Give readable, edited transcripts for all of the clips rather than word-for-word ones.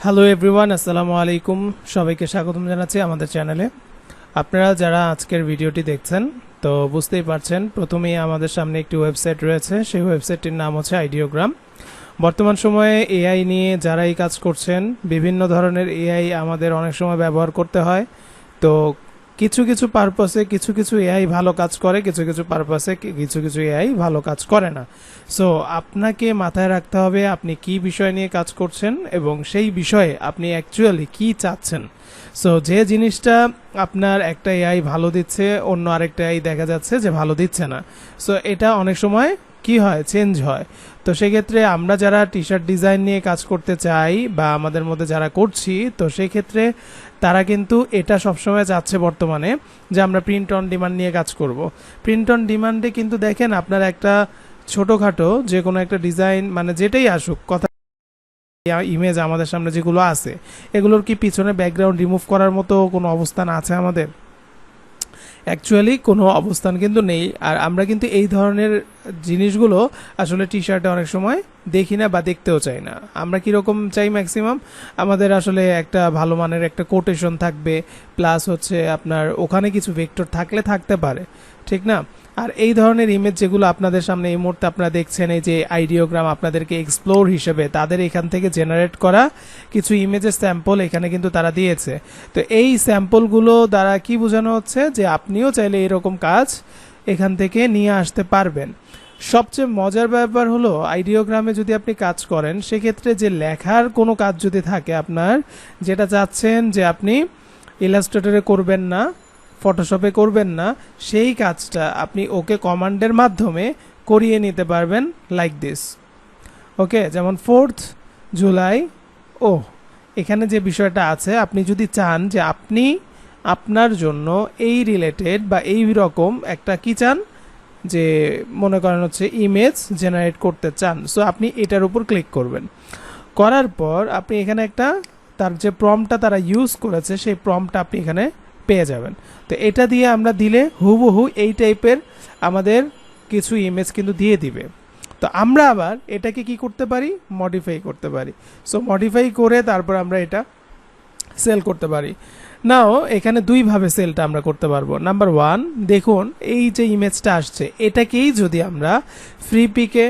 Hello everyone, আসসালামু আলাইকুম। সবাইকে স্বাগতম জানাচ্ছি আমাদের চ্যানেলে। আপনারা যারা আজকের ভিডিওটি দেখছেন তো বুঝতেই পারছেন, প্রথমেই আমাদের সামনে একটি ওয়েবসাইট রয়েছে। সেই ওয়েবসাইটটির নাম হচ্ছে আইডিওগ্রাম। বর্তমান সময়ে এআই নিয়ে যারাই কাজ করছেন, বিভিন্ন ধরনের এআই আমাদের অনেক সময় ব্যবহার করতে হয়। তো কিছু কিছু পারপাসে কিছু কিছু এআই ভালো কাজ করে, কিছু কিছু পারপাসে কিছু কিছু এআই ভালো কাজ করে না। সো আপনাকে মাথায় রাখতে হবে আপনি কি বিষয় নিয়ে কাজ করছেন এবং সেই বিষয়ে আপনি অ্যাকচুয়ালি কি চাচ্ছেন। সো যে জিনিসটা আপনার একটা এআই ভালো দিচ্ছে, অন্য আরেকটা এআই দেখা যাচ্ছে যে ভালো দিচ্ছে না। সো এটা অনেক সময় কি হয়, চেঞ্জ হয়। তো সেক্ষেত্রে আমরা যারা টি শার্ট ডিজাইন নিয়ে কাজ করতে চাই বা আমাদের মধ্যে যারা করছি, তো সেই ক্ষেত্রে তারা কিন্তু এটা সবসময় চাচ্ছে বর্তমানে যে আমরা প্রিন্ট অন ডিমান্ড নিয়ে কাজ করব। প্রিন্ট অন ডিমান্ডে কিন্তু দেখেন আপনার একটা ছোটোখাটো যে কোনো একটা ডিজাইন, মানে যেটাই আসুক, কথা ইমেজ আমাদের সামনে যেগুলো আছে, এগুলোর কি পিছনে ব্যাকগ্রাউন্ড রিমুভ করার মতো কোনো অবস্থান আছে আমাদের? অ্যাকচুয়ালি কোনো অবস্থান কিন্তু নেই। আর আমরা কিন্তু এই ধরনের জিনিসগুলো আসলে টি শার্টে অনেক সময় দেখি না বা দেখতেও চাই না। আমরা কীরকম চাই, ম্যাক্সিমাম আমাদের আসলে একটা ভালো মানের একটা কোটেশন থাকবে, প্লাস হচ্ছে আপনার ওখানে কিছু ভেক্টর থাকলে থাকতে পারে, ঠিক না? আর এই ধরনের ইমেজ যেগুলো আপনাদের সামনে এই মুহূর্তে আপনারা দেখছেন, এই যে আইডিওগ্রাম আপনাদেরকে এক্সপ্লোর হিসেবে তাদের এখান থেকে জেনারেট করা কিছু ইমেজের স্যাম্পল এখানে কিন্তু তারা দিয়েছে। তো এই স্যাম্পলগুলো দ্বারা কি বোঝানো হচ্ছে যে আপনিও চাইলে এরকম কাজ এখান থেকে নিয়ে আসতে পারবেন। সবচেয়ে মজার ব্যাপার হলো আইডিওগ্রামে যদি আপনি কাজ করেন, সেক্ষেত্রে যে লেখার কোনো কাজ যদি থাকে আপনার, যেটা চাচ্ছেন যে আপনি ইলাস্ট্রেটরে করবেন না, ফটোশপে করবেন না, সেই কাজটা আপনি ওকে কমান্ডের মাধ্যমে করিয়ে নিতে পারবেন লাইক দিস। ওকে, যেমন 4th জুলাই, ও এখানে যে বিষয়টা আছে, আপনি যদি চান যে আপনি আপনার জন্য এই রিলেটেড বা এই রকম একটা কি চান, যে মনে করেন হচ্ছে ইমেজ জেনারেট করতে চান, সো আপনি এটার উপর ক্লিক করবেন। করার পর আপনি এখানে একটা তার যে প্রম্পটটা তারা ইউজ করেছে, সেই প্রম্পটটা আপনি এখানে পেয়ে যাবেন। তো এটা দিয়ে আমরা দিলে হুবহু এই টাইপের আমাদের কিছু ইমেজ কিন্তু দিয়ে দিবে। তো আমরা আবার এটাকে কি করতে পারি, মডিফাই করতে পারি। সো মডিফাই করে তারপর আমরা এটা সেল করতে পারি। নাও এখানে দুইভাবে সেলটা আমরা করতে পারবো। নাম্বার 1, দেখুন এই যে ইমেজটা আসছে, এটাকেই যদি আমরা ফ্রি পিকে,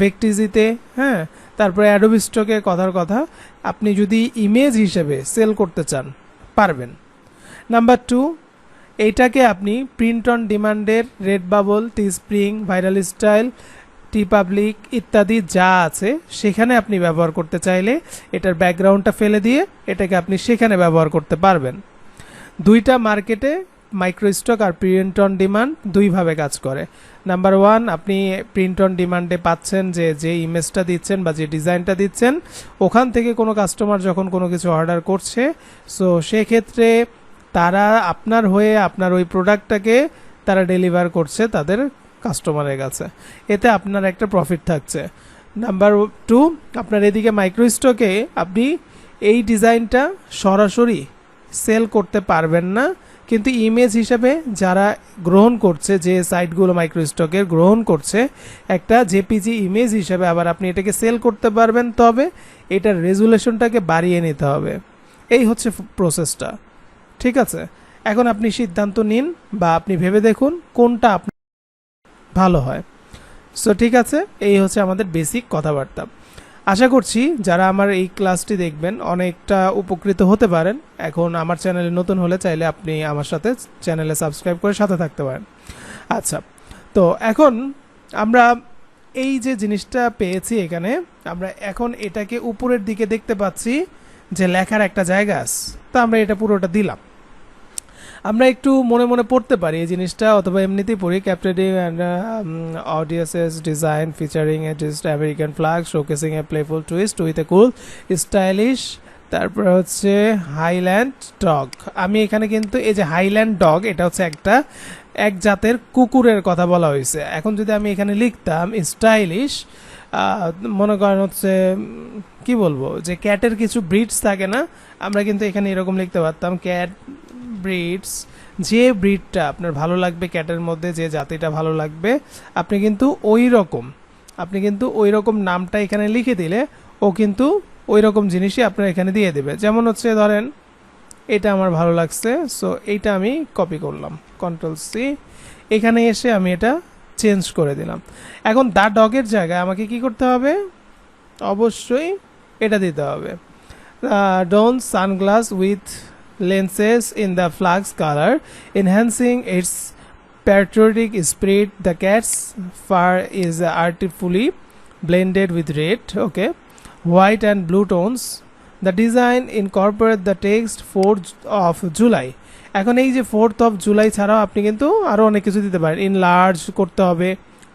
ভেক্টিজিতে, হ্যাঁ, তারপরে অ্যাডোবি স্টকে, কথার কথা আপনি যদি ইমেজ হিসেবে সেল করতে চান পারবেন। নাম্বার 2, এইটাকে আপনি প্রিন্ট অন ডিমান্ডের red bubble, Teespring, viral style, TeePublic ইত্যাদি যা আছে সেখানে আপনি ব্যবহার করতে চাইলে এটার ব্যাকগ্রাউন্ডটা ফেলে দিয়ে এটাকে আপনি সেখানে ব্যবহার করতে পারবেন। দুইটা মার্কেটে মাইক্রো স্টক আর প্রিন্ট অন ডিমান্ড দুইভাবে কাজ করে। নাম্বার 1, আপনি প্রিন্ট অন ডিমান্ডে পাচ্ছেন যে ইমেজটা দিচ্ছেন বা যে ডিজাইনটা দিচ্ছেন, ওখান থেকে কোনো কাস্টমার যখন কোনো কিছু অর্ডার করছে, সো সেক্ষেত্রে তারা আপনার হয়ে আপনার ওই প্রোডাক্টটাকে তারা ডেলিভার করছে তাদের কাস্টমারের কাছে, এতে আপনার একটা প্রফিট থাকছে। নাম্বার 2, আপনার এদিকে মাইক্রো স্টকে আপনি এই ডিজাইনটা সরাসরি সেল করতে পারবেন না, কিন্তু ইমেজ হিসাবে যারা গ্রহণ করছে, যে সাইটগুলো মাইক্রো স্টকের গ্রহণ করছে, একটা জেপিজি ইমেজ হিসাবে আবার আপনি এটাকে সেল করতে পারবেন। তবে এটার রেজুলেশনটাকে বাড়িয়ে নিতে হবে। এই হচ্ছে প্রসেসটা, ঠিক আছে? এখন আপনি সিদ্ধান্ত নিন বা আপনি ভেবে দেখুন কোনটা আপনার ভালো হয়। সো ঠিক আছে, এই হচ্ছে আমাদের বেসিক কথাবার্তা। আশা করছি যারা আমার এই ক্লাসটি দেখবেন অনেকটা উপকৃত হতে পারেন। এখন আমার চ্যানেলে নতুন হলে চাইলে আপনি আমার সাথে চ্যানেলে সাবস্ক্রাইব করে সাথে থাকতে পারেন। আচ্ছা, তো এখন আমরা এই যে জিনিসটা পেয়েছি এখানে, আমরা এখন এটাকে উপরের দিকে দেখতে পাচ্ছি যে লেখার একটা জায়গা আছে। তো আমরা এটা পুরোটা দিলাম। আমরা একটু মনে মনে পড়তে পারি এই জিনিসটা, অথবা এমনিতেই পড়ি। Captivating and audiences design featuring a just American flag showcasing a playful twist with a cool stylish, তারপর হচ্ছে হাইল্যান্ড ডগ। আমি এখানে কিন্তু এই যে হাইল্যান্ড ডগ, এটা হচ্ছে এক জাতের কুকুরের কথা বলা হয়েছে। এখন যদি আমি এখানে লিখতাম স্টাইলিশ, মনে করেন হচ্ছে কি বলবো, যে ক্যাটের কিছু ব্রিডস থাকে না, আমরা কিন্তু এখানে এরকম লিখতে পারতাম ক্যাট ব্রিডস, যে ব্রিডটা আপনার ভালো লাগবে, ক্যাটের মধ্যে যে জাতিটা ভালো লাগবে, আপনি কিন্তু ওই রকম নামটা এখানে লিখে দিলে ও কিন্তু ওই রকম জিনিসই আপনার এখানে দিয়ে দেবে। যেমন হচ্ছে ধরেন এটা আমার ভালো লাগছে, সো এইটা আমি কপি করলাম, Ctrl+C, এখানে এসে আমি এটা চেঞ্জ করে দিলাম। এখন দা ডগের জায়গায় আমাকে কি করতে হবে, অবশ্যই এটা দিতে হবে, don sunglass with lenses in the flux color enhancing its patriotic spirit. The cat's fur is artfully blended with red, okay, white and blue tones. The design incorporate the text 4th of July. এখন এই যে 4th of July ছাড়াও আপনি কিন্তু আরো অনেক কিছু দিতে পারেন, ইন লার্জ করতে হবে,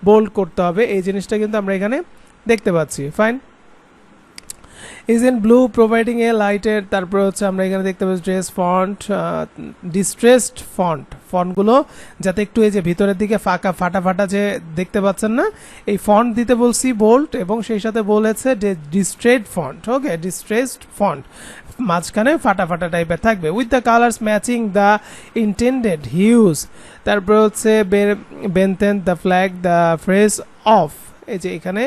বোল্ড করতে হবে, এই জিনিসটা কিন্তু আমরা এখানে দেখতে পাচ্ছি। Fine, is in blue providing a লাইটের, তারপরে হচ্ছে আমরা এখানে দেখতে পাচ্ছি ড্রেস ফন্ট, ডিস্ট্রেসড ফন্টগুলো যাতে একটু এই যে ভিতরের দিকে ফাঁকা ফাটা যে দেখতে পাচ্ছেন না, এই ফন্ট দিতে বলছি বোল্ড, এবং সেই সাথে বলেছে distressed font, okay, distressed font মাঝখানে ফাটা টাইপের থাকবে, with the colours matching the intended hues. তারপরে হচ্ছে beneath the flag the phrase of, এই যে এখানে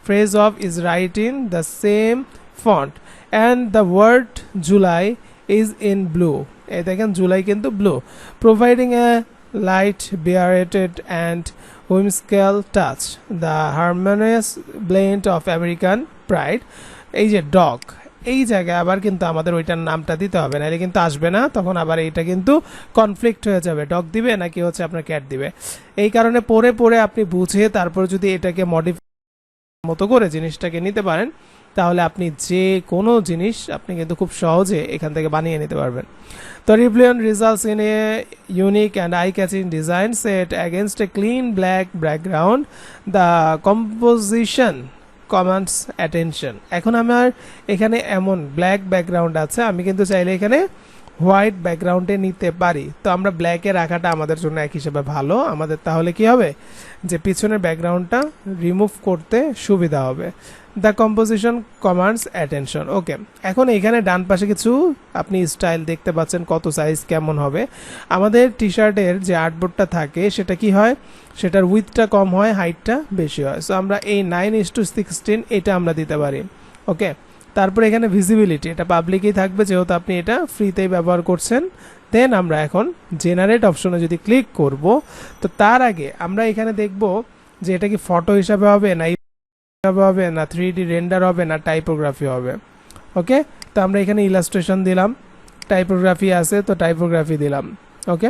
phrase of is written in the same font and the word July is in blue. এই দেখেন জুলাই কিন্তু blue, providing a light bearded and whimsical touch, the harmonious blend of American pride. এই যে dog, এই জায়গায় আবার কিন্তু আমাদের ওইটার নামটা দিতে হবে, নাহলে কিন্তু আসবে না, তখন আবার এইটা কিন্তু কনফ্লিক্ট হয়ে যাবে, ডগ দিবে নাকি হচ্ছে আপনার ক্যাট দিবে। এই কারণে পরে আপনি বুঝে তারপর যদি এটাকে মডিফাই মতো করে জিনিসটাকে নিতে পারেন, তাহলে আপনি যে কোনো জিনিস আপনি কিন্তু খুব সহজে এখান থেকে বানিয়ে নিতে পারবেন। তো রিপ্লিয়ন results in a unique and eye catching design set against a clean black background, the composition commands attention. এখন আমার এখানে এমন ব্ল্যাক ব্যাকগ্রাউন্ড আছে, আমি কিন্তু চাইলে এখানে হোয়াইট ব্যাকগ্রাউন্ডে নিতে পারি, তো আমরা ব্ল্যাকে রাখাটা আমাদের জন্য এক হিসেবে ভালো, আমাদের তাহলে কি হবে যে পিছনের ব্যাকগ্রাউন্ডটা রিমুভ করতে সুবিধা হবে। দ্য কম্পোজিশন কমান্ডস অ্যাটেনশন, ওকে। এখন এখানে ডান পাশে কিছু আপনি স্টাইল দেখতে পাচ্ছেন, কত সাইজ কেমন হবে। আমাদের টি শার্টের যে আর্টবোর্ডটা থাকে সেটা কি হয়, সেটার উইথটা কম হয়, হাইটটা বেশি হয়, সো আমরা এই 9:16 এটা আমরা দিতে পারি, ওকে। তারপরে এখানে ভিজিবিলিটি, এটা পাবলিকই থাকবে যেহেতু আপনি এটা ফ্রিতেই ব্যবহার করছেন। দেন আমরা এখন জেনারেট অপশনে যদি ক্লিক করব, তো তার আগে আমরা এখানে দেখব যে এটা কি ফটো হিসাবে হবে না হিসাবে হবে না 3D রেন্ডার হবে না টাইপোগ্রাফি হবে, ওকে। তো আমরা এখানে ইলাস্ট্রেশন দিলাম, টাইপোগ্রাফি আছে তো টাইপোগ্রাফি দিলাম, ওকে।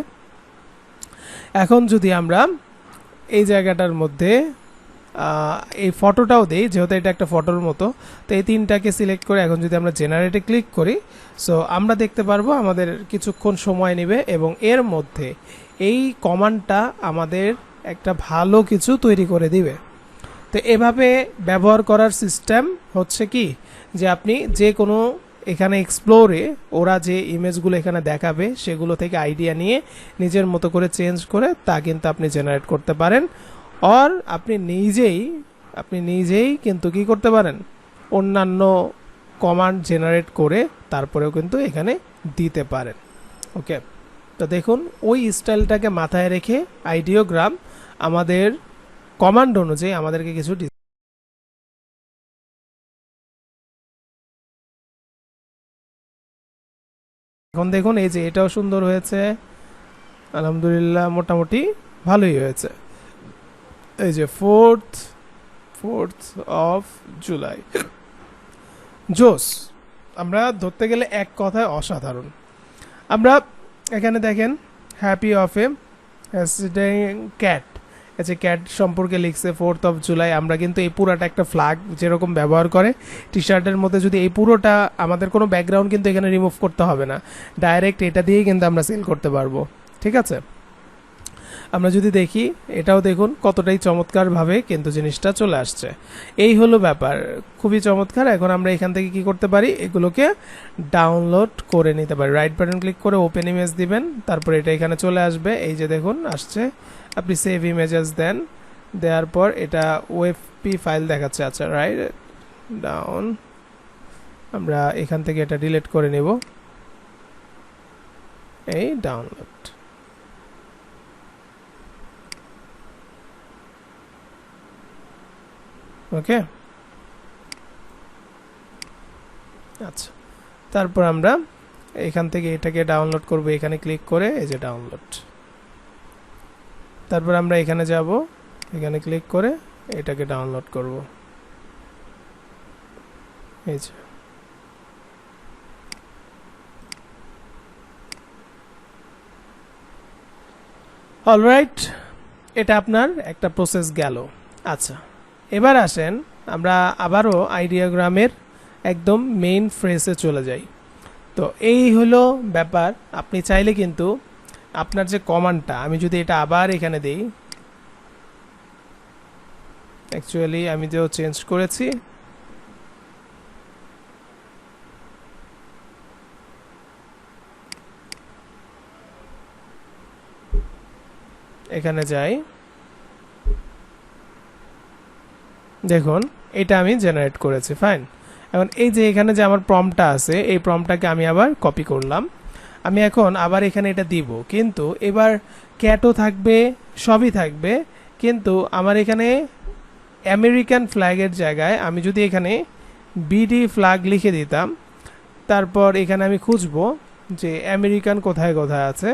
এখন যদি আমরা এই জায়গাটার মধ্যে এই ফটোটাও দেই, যেহেতু এটা একটা ফটোর মতো, তো এই তিনটাকে সিলেক্ট করে এখন যদি আমরা জেনারেটে ক্লিক করি, সো আমরা দেখতে পারবো আমাদের কিছুক্ষণ সময় নেবে এবং এর মধ্যে এই কমান্ডটা আমাদের একটা ভালো কিছু তৈরি করে দিবে। তো এভাবে ব্যবহার করার সিস্টেম হচ্ছে কি, যে আপনি যে কোনো এখানে এক্সপ্লোরে ওরা যে ইমেজগুলো এখানে দেখাবে সেগুলো থেকে আইডিয়া নিয়ে নিজের মতো করে চেঞ্জ করে তা কিন্তু আপনি জেনারেট করতে পারেন। আর আপনি নিজেই কিন্তু কি করতে পারেন, অন্যান্য কমান্ড জেনারেট করে তারপরেও কিন্তু এখানে দিতে পারেন, ওকে। তো দেখুন ওই স্টাইলটাকে মাথায় রেখে আইডিওগ্রাম আমাদের কমান্ড অনুযায়ী আমাদেরকে কিছু এখন দেখুন এই যে এটাও সুন্দর হয়েছে, আলহামদুলিল্লাহ মোটামুটি ভালোই হয়েছে। এই যে 4th of July, জোস, আমরা ধরতে গেলে এক কথায় অসাধারণ। আমরা এখানে দেখেন হ্যাপি অফ এ ক্যাট, যে ক্যাট সম্পর্কে লিখছে 4th of July। আমরা কিন্তু এই পুরাটা একটা ফ্ল্যাগ যেরকম ব্যবহার করে টি শার্টের মধ্যে, যদি এই পুরোটা আমাদের কোনো ব্যাকগ্রাউন্ড কিন্তু এখানে রিমুভ করতে হবে না, ডাইরেক্ট এটা দিয়েই কিন্তু আমরা সেল করতে পারবো, ঠিক আছে। আমরা যদি দেখি এটাও দেখুন কতটাই চমৎকারভাবে কিন্তু জিনিসটা চলে আসছে। এই হলো ব্যাপার, খুবই চমৎকার। এখন আমরা এখান থেকে কি করতে পারি, এগুলোকে ডাউনলোড করে নিতে পারি। রাইট বাটন ক্লিক করে ওপেন ইমেজ দিবেন, তারপর এটা এখানে চলে আসবে, এই যে দেখুন আসছে। আপনি সেভ ইমেজেস দেন, দেওয়ার পর এটা ওএফপি ফাইল দেখাচ্ছে, আচ্ছা রাইট ডাউন, আমরা এখান থেকে এটা ডিলিট করে নেব, এই ডাউনলোড, ওকে, আচ্ছা। তারপর আমরা এখান থেকে এটাকে ডাউনলোড করব, এখানে ক্লিক করে এই যে ডাউনলোড। তারপর আমরা এখানে যাব, এখানে ক্লিক করে এটাকে ডাউনলোড করব, এই যে। অলরাইট, এটা আপনার একটা প্রসেস গেল। আচ্ছা, এবার আসেন আমরা আবারও আইডিয়াগ্রামের একদম মেইন ফ্রেজে চলে যাই। তো এই হলো ব্যাপার। আপনি চাইলে কিন্তু আপনার যে কমান্ডটা, আমি যদি এটা আবার এখানে দিই, অ্যাকচুয়ালি আমি যে চেঞ্জ করেছি, এখানে যাই, দেখুন এটা আমি জেনারেট করেছি, ফাইন। এখন এই যে এখানে যে আমার প্রম্পটটা আছে, এই প্রম্পটটাকে আমি আবার কপি করলাম। আমি এখন আবার এখানে এটা দিব, কিন্তু এবার ক্যাটও থাকবে, সবই থাকবে, কিন্তু আমার এখানে আমেরিকান ফ্ল্যাগের জায়গায় আমি যদি এখানে বিডি ফ্ল্যাগ লিখে দিতাম, তারপর এখানে আমি খুঁজবো যে আমেরিকান কোথায় কোথায় আছে।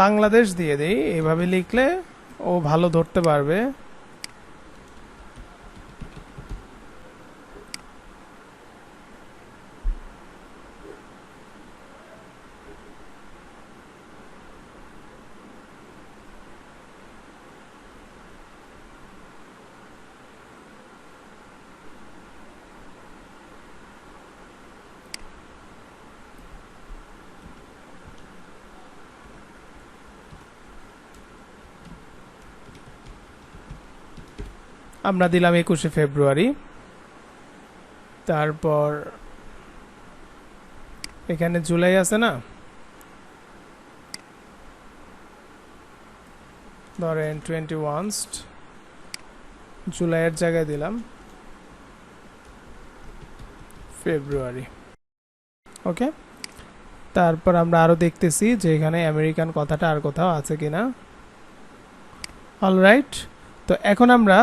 বাংলাদেশ দিয়ে দেই, এভাবে লিখলে ও ভালো ধরতে পারবে। আমরা দিলাম 21শে ফেব্রুয়ারি। তারপর এখানে জুলাই আছে না, ধরেন 21 জুলাইয়ের জায়গায় দিলাম ফেব্রুয়ারি। ওকে, তারপর আমরা আরো দেখতেছি যে এখানে আমেরিকান কথাটা আর কোথাও আছে কিনা। অলরাইট, তো এখন আমরা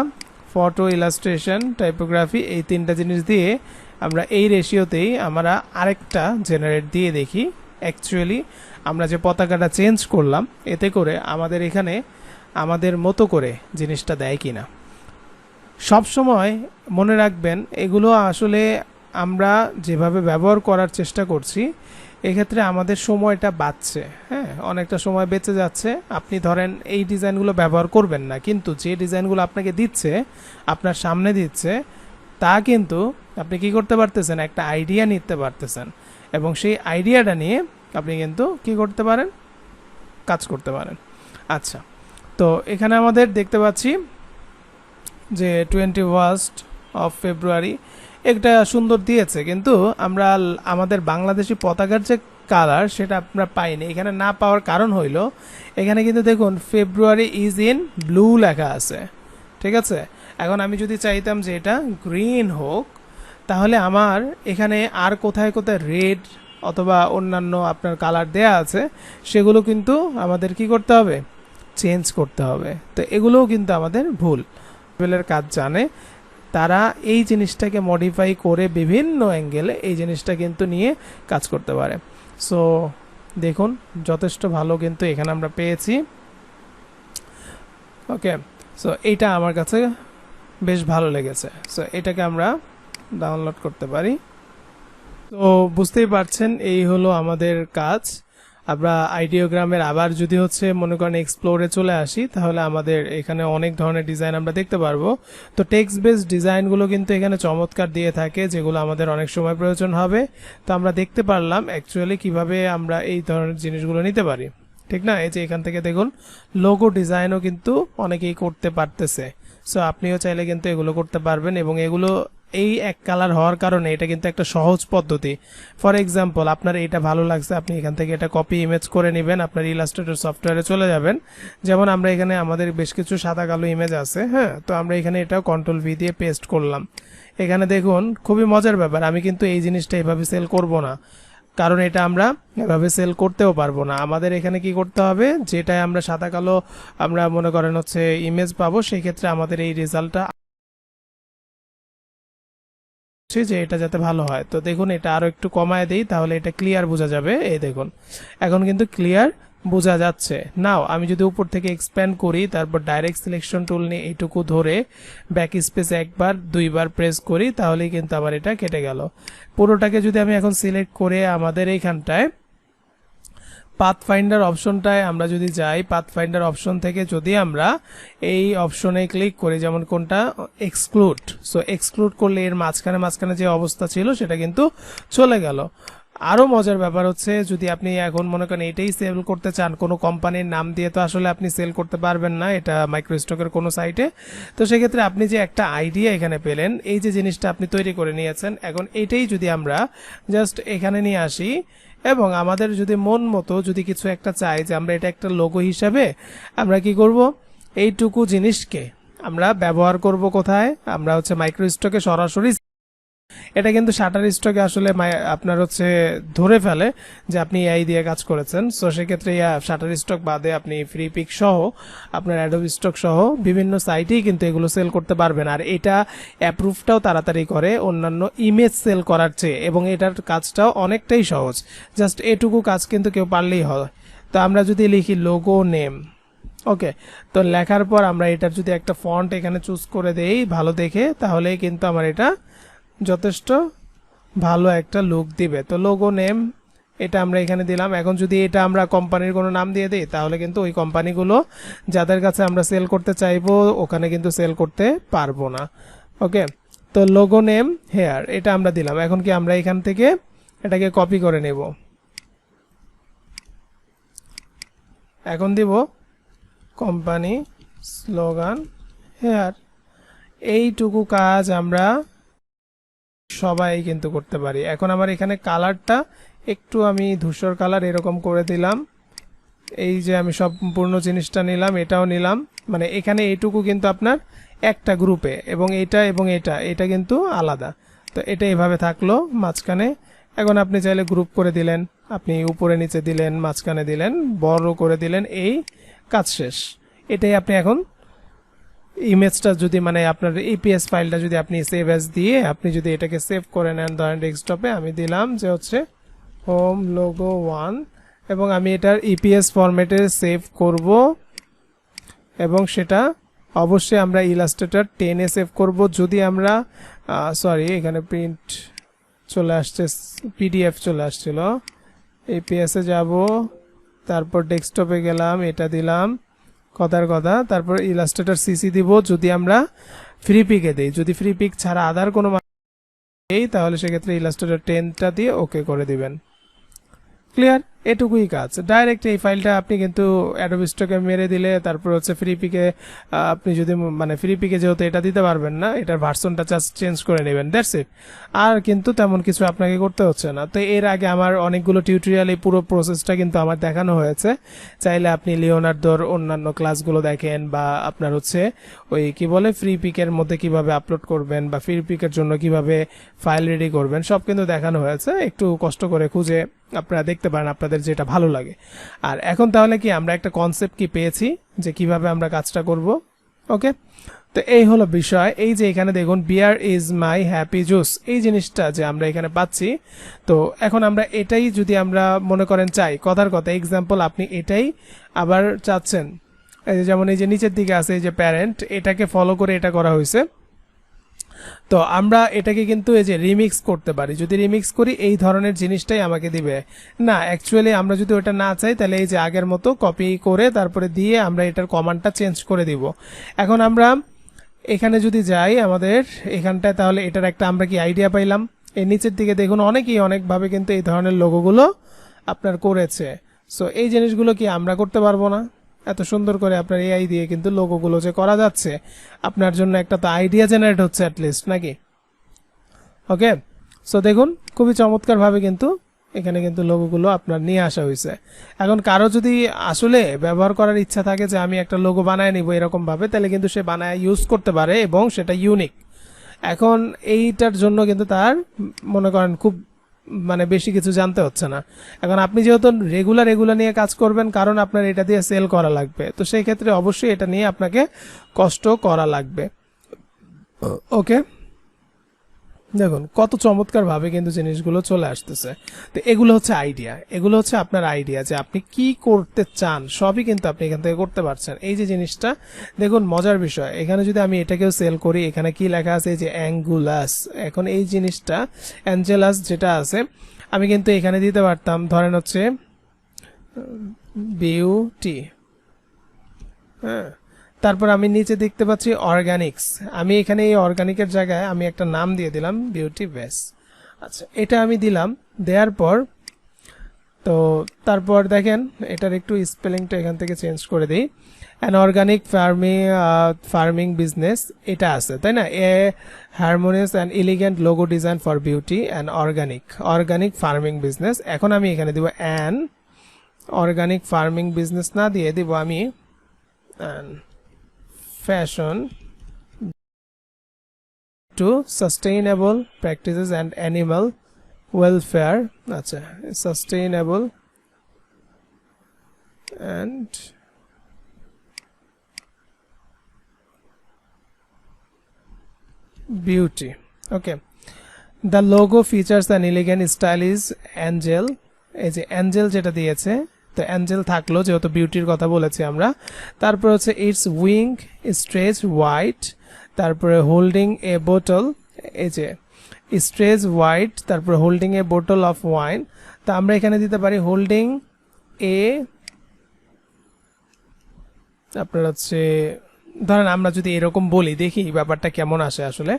ফটো, ইলাস্ট্রেশন, টাইপোগ্রাফি, এই তিনটা জিনিস দিয়ে আমরা এই রেশিওতেই আমরা আরেকটা জেনারেট দিয়ে দেখি অ্যাকচুয়ালি আমরা যে পতাকাটা চেঞ্জ করলাম এতে করে আমাদের এখানে আমাদের মতো করে জিনিসটা দেয় কিনা। সব সময় মনে রাখবেন এগুলো আসলে আমরা যেভাবে ব্যবহার করার চেষ্টা করছি এক্ষেত্রে আমাদের সময়টা বাঁচছে, হ্যাঁ, অনেকটা সময় বেঁচে যাচ্ছে। আপনি ধরেন এই ডিজাইনগুলো ব্যবহার করবেন না, কিন্তু যে ডিজাইনগুলো আপনাকে দিচ্ছে, আপনার সামনে দিচ্ছে, তা কিন্তু আপনি কি করতে পারতেছেন, একটা আইডিয়া নিতে পারতেছেন, এবং সেই আইডিয়াটা নিয়ে আপনি কিন্তু কি করতে পারেন, কাজ করতে পারেন। আচ্ছা, তো এখানে আমাদের দেখতে পাচ্ছি যে 21 ফেব্রুয়ারি একটা সুন্দর দিয়েছে, কিন্তু আমরা আমাদের বাংলাদেশি পতাকার যে কালার সেটা আমরা পাইনি। এখানে না পাওয়ার কারণ হইল এখানে কিন্তু দেখুন ফেব্রুয়ারি ইজ ইন ব্লু লেখা আছে, ঠিক আছে। এখন আমি যদি চাইতাম যে এটা গ্রিন হোক, তাহলে আমার এখানে আর কোথায় কোথায় রেড অথবা অন্যান্য আপনার কালার দেয়া আছে সেগুলো কিন্তু আমাদের কি করতে হবে, চেঞ্জ করতে হবে। তো এগুলোও কিন্তু আমাদের ভুল। লেভেলের কাজ জানে, তারা এই জিনিসটাকে মডিফাই করে বিভিন্ন অ্যাঙ্গেলে এই জিনিসটা কিন্তু নিয়ে কাজ করতে পারে। সো দেখুন যথেষ্ট ভালো কিন্তু এখানে আমরা পেয়েছি। ওকে, সো এইটা আমার কাছে বেশ ভালো লেগেছে। সো এটাকে আমরা ডাউনলোড করতে পারি। তো বুঝতেই পারছেন এই হলো আমাদের কাজ। আমরা আইডিওগ্রামের আবার যদি হচ্ছে মনে করেন এক্সপ্লোরে চলে আসি, তাহলে আমাদের এখানে অনেক ধরনের ডিজাইন আমরা দেখতে পারবো। তো টেক্সট বেসড ডিজাইনগুলো কিন্তু এখানে চমৎকার দিয়ে থাকে, যেগুলো আমাদের অনেক সময় প্রয়োজন হবে। তো আমরা দেখতে পারলাম অ্যাকচুয়ালি কিভাবে আমরা এই ধরনের জিনিসগুলো নিতে পারি, ঠিক না। এই যে এখান থেকে দেখুন লোগো ডিজাইনও কিন্তু অনেকেই করতে পারতেছে। সো আপনিও চাইলে কিন্তু এগুলো করতে পারবেন, এবং এগুলো এই এক কালার হওয়ার কারণে এটা কিন্তু একটা সহজ পদ্ধতি। ফর এক্সাম্পল, আপনার এটা ভালো লাগছে, আপনি এখান থেকে এটা কপি ইমেজ করে নেবেন, আপনার ইলাস্ট্রেটর সফটওয়্যারে চলে যাবেন। যেমন আমরা এখানে আমাদের বেশ কিছু সাদা কালো ইমেজ আছে, হ্যাঁ, তো আমরা এখানে এটা কন্ট্রোল ভি দিয়ে পেস্ট করলাম। এখানে দেখুন খুবই মজার ব্যাপার, আমি কিন্তু এই জিনিসটা এভাবে সেল করব না, কারণ এটা আমরা এভাবে সেল করতেও পারবো না। আমাদের এখানে কি করতে হবে, যেটাই আমরা সাদা কালো আমরা মনে করেন হচ্ছে ইমেজ পাবো, সেই ক্ষেত্রে আমাদের এই রেজাল্টটা যে এটা যাতে ভালো হয়। তো দেখুন এটা আরো একটু কমায় দেই, তাহলে এটা ক্লিয়ার বোঝা যাবে। এই দেখুন এখন কিন্তু ক্লিয়ার বোঝা যাচ্ছে। নাও আমি যদি উপর থেকে এক্সপ্যান্ড করি, তারপর ডাইরেক্ট সিলেকশন টুল নিয়ে এইটুকু ধরে ব্যাক স্পেস একবার দুইবার প্রেস করি, তাহলেই কিন্তু আবার এটা কেটে গেল। পুরোটাকে যদি আমি এখন সিলেক্ট করে আমাদের এইখানটায় পাথফাইন্ডার অপশনটায় আমরা যদি যাই, পাথফাইন্ডার অপশন থেকে যদি আমরা এই অপশনে ক্লিক করি, যেমন কোনটা, এক্সক্লুড। সো এক্সক্লুড করলে এর মাঝখানে যে অবস্থা ছিল সেটা কিন্তু চলে গেল। আরো মজার ব্যাপার হচ্ছে, যদি আপনি এখন মনে করেন এটাই সেল করতে চান, কোনো কোম্পানির নাম দিয়ে তো আসলে আপনি সেল করতে পারবেন না এটা মাইক্রোস্টকের কোনো সাইটে। তো সেক্ষেত্রে আপনি যে একটা আইডিয়া এখানে পেলেন, এই যে জিনিসটা আপনি তৈরি করে নিয়েছেন, এখন এটাই যদি আমরা জাস্ট এখানে নিয়ে আসি এবং আমাদের যদি মন মতো যদি কিছু একটা চাই যে আমরা এটা একটা লোগো হিসাবে আমরা কি করব, এইটুকু জিনিসকে আমরা ব্যবহার করব কোথায়, আমরা হচ্ছে মাইক্রোস্টকে সরাসরি। এটা কিন্তু শাটার স্টকে আসলে আপনার হচ্ছে ধরে ফেলে যে আপনি এআই দিয়ে কাজ করেছেন। সো সেক্ষেত্রে শাটার স্টক বাদে আপনি ফ্রি পিক সহ আপনার অ্যাডোবি স্টক সহ বিভিন্ন সাইটেই কিন্তু এগুলো সেল করতে পারবেন। আর এটা অ্যাপ্রুভটাও তাড়াতাড়ি করে অন্যান্য ইমেজ সেল করার চেয়ে, এবং এটার কাজটাও অনেকটাই সহজ। জাস্ট এটুকু কাজ কিন্তু কেউ পারলেই হয়। তো আমরা যদি লিখি লোগো নেম, ওকে, তো লেখার পর আমরা এটার যদি একটা ফন্ট এখানে চুজ করে দেই ভালো দেখে, তাহলেই কিন্তু আমার এটা যথেষ্ট ভালো একটা লুক দিবে। তো লোগো নেম এটা আমরা এখানে দিলাম। এখন যদি এটা আমরা কোম্পানির কোনো নাম দিয়ে দিই, তাহলে কিন্তু ওই কোম্পানিগুলো যাদের কাছে আমরা সেল করতে চাইবো ওখানে কিন্তু সেল করতে পারবো না। ওকে, তো লোগো নেম হেয়ার এটা আমরা দিলাম। এখন কি আমরা এখান থেকে এটাকে কপি করে নেব, এখন দিব কোম্পানি স্লোগান হেয়ার। এইটুকু কাজ আমরা সবাই কিন্তু করতে পারি। এখন আমার এখানে কালারটা একটু আমি ধূসর কালার এরকম করে দিলাম। এই যে আমি সম্পূর্ণ জিনিসটা নিলাম, এটাও নিলাম, মানে এখানে এইটুকু কিন্তু আপনার একটা গ্রুপে, এবং এটা কিন্তু আলাদা। তো এটা এভাবে থাকলো মাঝখানে। এখন আপনি চাইলে গ্রুপ করে দিলেন, আপনি উপরে নিচে দিলেন, মাঝখানে দিলেন, বড় করে দিলেন, এই কাজ শেষ। এটাই আপনি এখন ইমেজটা যদি মানে আপনার ইপিএস ফাইলটা যদি আপনি সেভ অ্যাজ দিয়ে আপনি যদি এটাকে সেভ করে নেন, ধরেন ডেস্কটপে আমি দিলাম যে হচ্ছে হোম লোগো 1, এবং আমি এটার ইপিএস ফরম্যাটে সেভ করব, এবং সেটা অবশ্যই আমরা ইলাস্ট্রেটর 10-এ সেভ করব। যদি আমরা সরি এখানে প্রিন্ট চলে আসছে, পিডিএফ চলে আসছিল, ইপিএসে যাব, তারপর ডেস্কটপে গেলাম, এটা দিলাম, কথার কথা, তারপর ইলাস্ট্রেটর সিসি দিব যদি আমরা ফ্রি পিকে দেই। যদি ফ্রি পিক ছাড়া আদার কোনো এই, তাহলে সেক্ষেত্রে ইলাস্ট্রেটর 10টা দিয়ে ওকে করে দিবেন। ক্লিয়ার, এটুকুই কাজ। ডাইরেক্ট এই ফাইলটা আপনি কিন্তু অ্যাডোবি স্টকে মেরে দিলে, তারপর হচ্ছে ফ্রি পিকে আপনি যদি মানে ফ্রি পিকে যেহেতু এটা দিতে পারবেন না, এটার ভার্সনটা জাস্ট চেঞ্জ করে নেবেন, দ্যাটস ইট। আর কিন্তু তেমন কিছু আপনাকে করতে হচ্ছে না। তো এর আগে আমার অনেকগুলো টিউটোরিয়াল এই পুরো প্রসেসটা কিন্তু আমার দেখানো হয়েছে, চাইলে আপনি লিওনার্দোর অন্যান্য ক্লাসগুলো দেখেন, বা আপনার হচ্ছে ওই কি বলে ফ্রি পিকের মধ্যে কিভাবে আপলোড করবেন, বা ফ্রি পিকের জন্য কিভাবে ফাইল রেডি করবেন, সব কিন্তু দেখানো হয়েছে। একটু কষ্ট করে খুঁজে আপনারা দেখতে পারেন আপনাদের যেটা ভালো লাগে। আর এখন তাহলে কি আমরা একটা কনসেপ্ট কি পেয়েছি যে কিভাবে আমরা কাজটা করব। ওকে, তো এই হলো বিষয়। এই যে এখানে দেখুন বিয়ার ইজ মাই হ্যাপি জুস, এই জিনিসটা যে আমরা এখানে পাচ্ছি। তো এখন আমরা এটাই যদি আমরা মনে করেন চাই, কথার কথা এক্সাম্পল আপনি এটাই আবার চাচ্ছেন, এই যেমন এই যে নিচের দিকে আছে এই যে প্যারেন্ট, এটাকে ফলো করে এটা করা হয়েছে। তো আমরা এটাকে কিন্তু এই যে রিমিক্স করতে পারি। যদি রিমিক্স করি এই ধরনের জিনিসটাই আমাকে দিবে না। অ্যাকচুয়ালি আমরা যদি ওটা না চাই, তাহলে এই যে আগের মতো কপি করে তারপরে দিয়ে আমরা এটার কমান্ডটা চেঞ্জ করে দিব। এখন আমরা এখানে যদি যাই আমাদের এখানটায়, তাহলে এটার একটা আমরা কি আইডিয়া পাইলাম। এই নিচের দিকে দেখুন অনেকেই অনেকভাবে কিন্তু এই ধরনের লোগোগুলো আপনার করেছে। সো এই জিনিসগুলো কি আমরা করতে পারবো না? এত সুন্দর করে আপনার এআই দিয়ে কিন্তু লোগোগুলো যে করা যাচ্ছে, আপনার জন্য একটা তো আইডিয়া জেনারেট হচ্ছে অ্যাটলিস্ট, নাকি? ওকে, সো দেখুন খুবই চমৎকারভাবে কিন্তু এখানে কিন্তু লোগোগুলো আপনার নিয়ে আসা হয়েছে। এখন কারো যদি আসলে ব্যবহার করার ইচ্ছা থাকে যে আমি একটা লোগো বানায় নিব এরকম ভাবে, তাহলে কিন্তু সে বানায় ইউজ করতে পারে এবং সেটা ইউনিক। এখন এইটার জন্য কিন্তু তার মনে করেন খুব মানে বেশি কিছু জানতে হচ্ছে না। এখন আপনি যেহেতু রেগুলার এগুলো নিয়ে কাজ করবেন, কারণ আপনার এটা দিয়ে সেল করা লাগবে, তো সেই ক্ষেত্রে অবশ্যই এটা নিয়ে আপনাকে কষ্ট করা লাগবে। ওকে, দেখুন কত চমৎকার ভাবে কিন্তু জিনিসগুলো চলে আসতেছে। তো এগুলো হচ্ছে আইডিয়া, এগুলো হচ্ছে আপনার আইডিয়া যে আপনি কি করতে চান, সবই কিন্তু আপনি এখান থেকে করতে পারছেন। এই যে জিনিসটা দেখুন মজার বিষয়, এখানে যদি আমি এটাকেও সেল করি, এখানে কি লেখা আছে যে অ্যাঙ্গুলাস। এখন এই জিনিসটা অ্যাঞ্জেলাস যেটা আছে আমি কিন্তু এখানে দিতে পারতাম, ধরেন হচ্ছে বিউটি, হ্যাঁ। তারপর আমি নিচে দেখতে পাচ্ছি অর্গানিক্স, আমি এখানে এই অর্গানিকের জায়গায় আমি একটা নাম দিয়ে দিলাম বিউটি বেস। আচ্ছা, এটা আমি দিলাম, দেওয়ার পর তো তারপর দেখেন এটার একটু স্পেলিংটা এখান থেকে চেঞ্জ করে দিই। অ্যান অর্গানিক ফার্মিং বিজনেস এটা আছে তাই না, a harmonious and elegant logo design for beauty and organic farming business. এখন আমি এখানে দিব অ্যান অর্গানিক ফার্মিং বিজনেস না দিয়ে দিব আমি an fashion to sustainable practices and animal welfare. আচ্ছা, sustainable and beauty. Okay, the logo features an elegant stylish angel. এই যে অ্যাঞ্জেল যেটা দিয়েছে, তো অ্যাঞ্জেল থাকলো যেহেতু বিউটির কথা বলেছি আমরা। তারপর হচ্ছে ইটস উইং স্ট্রেচ হোয়াইট, তারপরে হোল্ডিং এ বোতল, এই যে স্ট্রেচ হোয়াইট, তারপরে হোল্ডিং এ বোতল অফ ওয়াইন। তো আমরা এখানে দিতে পারি হোল্ডিং এ, আপনার হচ্ছে ধরেন আমরা যদি এরকম বলি দেখি ব্যাপারটা কেমন আসে আসলে।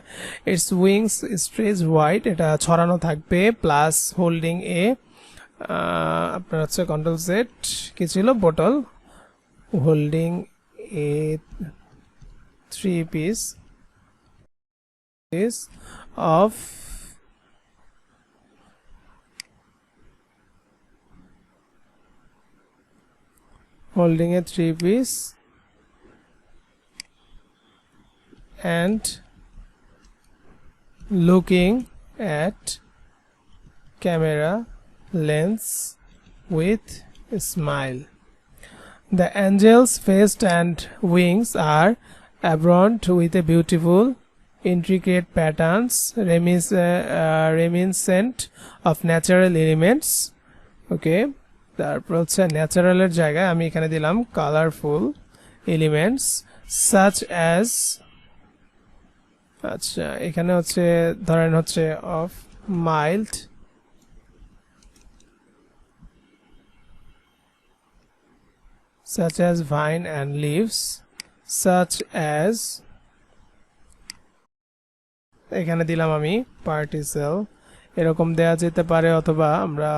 ইটস উইংস স্ট্রেচ হোয়াইট, এটা ছড়ানো থাকবে, প্লাস হোল্ডিং এ, আপনার হচ্ছে কন্ট্রোল জেড, কি ছিল bottle, holding A 3 piece of holding a 3 piece and looking at camera lens with a smile. The angel's face and wings are adorned with a beautiful intricate patterns reminiscent of natural elements. Okay, তারপর হচ্ছে ন্যাচারালের জায়গায় আমি এখানে দিলাম colourful elements such as, আচ্ছা এখানে হচ্ছে ধরেন হচ্ছে of mild, such as vine and leaves, such as, এখানে দিলাম আমি পার্টিসেল, এরকম দেয়া যেতে পারে। অথবা আমরা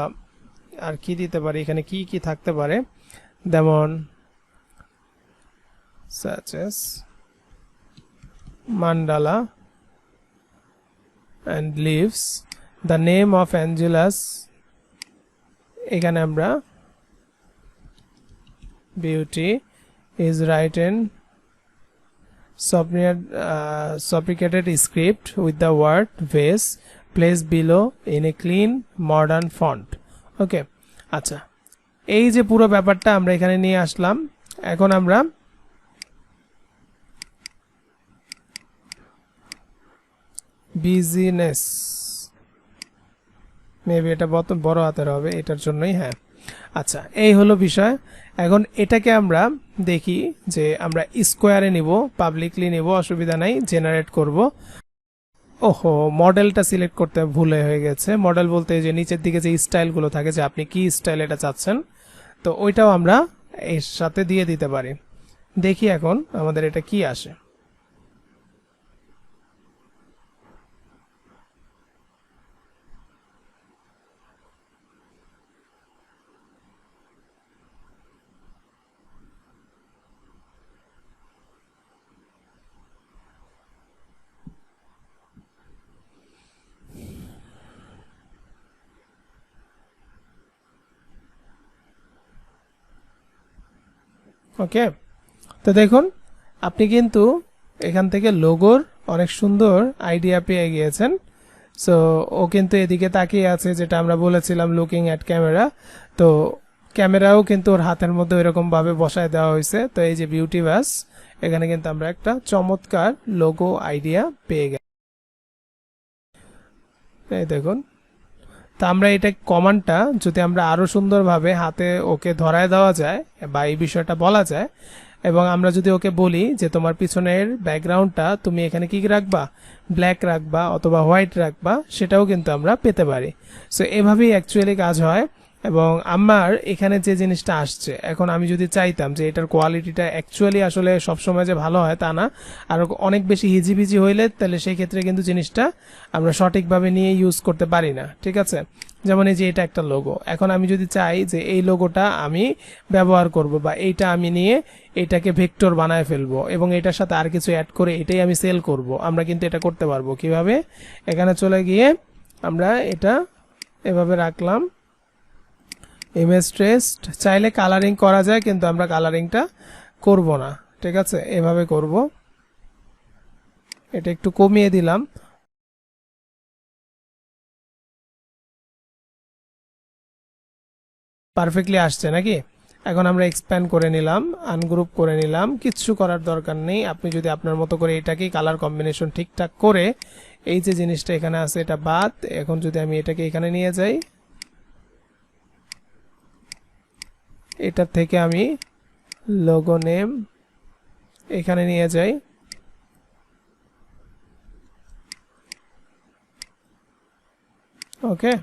আর কি দিতে পারি, এখানে কি কি থাকতে পারে, যেমন such as mandala and leaves. The name of Angelus, এখানে আমরা beauty is written sophisticated script with the word vase placed below in a clean modern font. ওকে, আচ্ছা এই যে পুরো ব্যাপারটা আমরা এখানে নিয়ে আসলাম। এখন আমরা বিজনেস, মেবি এটা বড় হাতের হবে এটার জন্যই, হ্যাঁ। আচ্ছা, এই হলো বিষয়। এখন এটাকে আমরা দেখি যে আমরা স্কোয়ারে নিব, পাবলিকলি নিব, অসুবিধা নাই, জেনারেট করব। ওহো, মডেলটা সিলেক্ট করতে ভুলে হয়ে গেছে। মডেল বলতে যে নিচের দিকে যে স্টাইলগুলো থাকে, যে আপনি কি স্টাইল এটা চাচ্ছেন, তো ওইটাও আমরা এর সাথে দিয়ে দিতে পারি। দেখি এখন আমাদের এটা কি আসে। ওকে, তো দেখুন আপনি কিন্তু এখান থেকে লোগোর অনেক সুন্দর আইডিয়া পেয়ে গিয়েছেন। সো ও কিন্তু এদিকে তাকিয়ে আছে, যেটা আমরা বলেছিলাম লুকিং অ্যাট ক্যামেরা। তো ক্যামেরাও কিন্তু ওর হাতের মধ্যে এরকম ভাবে বসায় দেওয়া হয়েছে। তো এই যে বিউটি বাস, এখানে কিন্তু আমরা একটা চমৎকার লোগো আইডিয়া পেয়ে গেছি। এই দেখুন, তা আমরা এটা কমান্ডটা যদি আমরা আরো সুন্দরভাবে হাতে ওকে ধরায় দেওয়া যায় বা এই বিষয়টা বলা যায়, এবং আমরা যদি ওকে বলি যে তোমার পিছনের ব্যাকগ্রাউন্ডটা তুমি এখানে কি রাখবা, ব্ল্যাক রাখবা অথবা হোয়াইট রাখবা, সেটাও কিন্তু আমরা পেতে পারি। সো এভাবেই অ্যাকচুয়ালি কাজ হয়। এবং আমার এখানে যে জিনিসটা আসছে, এখন আমি যদি চাইতাম যে এটার কোয়ালিটিটা অ্যাকচুয়ালি আসলে সবসময় যে ভালো হয় তা না, আর অনেক বেশি হিজিবিজি হইলে তাহলে সেই ক্ষেত্রে কিন্তু জিনিসটা আমরা সঠিকভাবে নিয়ে ইউজ করতে পারি না। ঠিক আছে, যেমন এই যে এটা একটা লোগো, এখন আমি যদি চাই যে এই লোগোটা আমি ব্যবহার করব বা এইটা আমি নিয়ে এটাকে ভেক্টর বানায় ফেলবো এবং এটার সাথে আর কিছু অ্যাড করে এটাই আমি সেল করব, আমরা কিন্তু এটা করতে পারবো কিভাবে। এখানে চলে গিয়ে আমরা এটা এভাবে রাখলাম, ইমেজ ট্রেসড, চাইলে কালারিং করা যায় কিন্তু আমরা কালারিংটা করব না। ঠিক আছে, এভাবে করব, এটা একটু কমিয়ে দিলাম। পারফেক্টলি আসছে নাকি? এখন আমরা এক্সপ্যান্ড করে নিলাম, আনগ্রুপ করে নিলাম, কিচ্ছু করার দরকার নেই। আপনি যদি আপনার মতো করে এটাকেই কালার কম্বিনেশন ঠিকঠাক করে, এই যে জিনিসটা এখানে আছে এটা বাদ, এখন যদি আমি এটাকে এখানে নিয়ে যাই, এটার থেকে আমি লোগো নেম এখানে নিয়ে যাই, ওকে।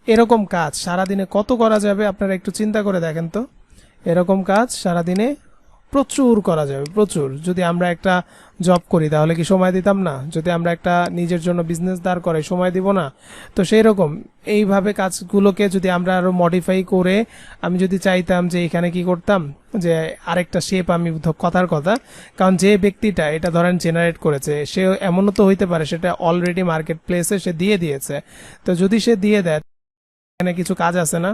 এরকম কাজ সারাদিনে কত করা যাবে আপনারা একটু চিন্তা করে দেখেন তো। এরকম কাজ সারাদিনে প্রচুর করা যাবে, প্রচুর। যদি আমরা একটা জব করি তাহলে কি সময় দিতাম না? যদি আমরা একটা নিজের জন্য বিজনেস দাঁড় করে সময় দিব না? তো সেই রকম এইভাবে কাজগুলোকে যদি আমরা আরো মডিফাই করে, আমি যদি চাইতাম যে এখানে কি করতাম, যে আরেকটা শেপ, আমি কথার কথা, কারণ যে ব্যক্তিটা এটা ধরেন জেনারেট করেছে সে এমনও তো হইতে পারে সেটা অলরেডি মার্কেট প্লেসে সে দিয়ে দিয়েছে। তো যদি সে দিয়ে দেয়, এখানে কিছু কাজ আছে না,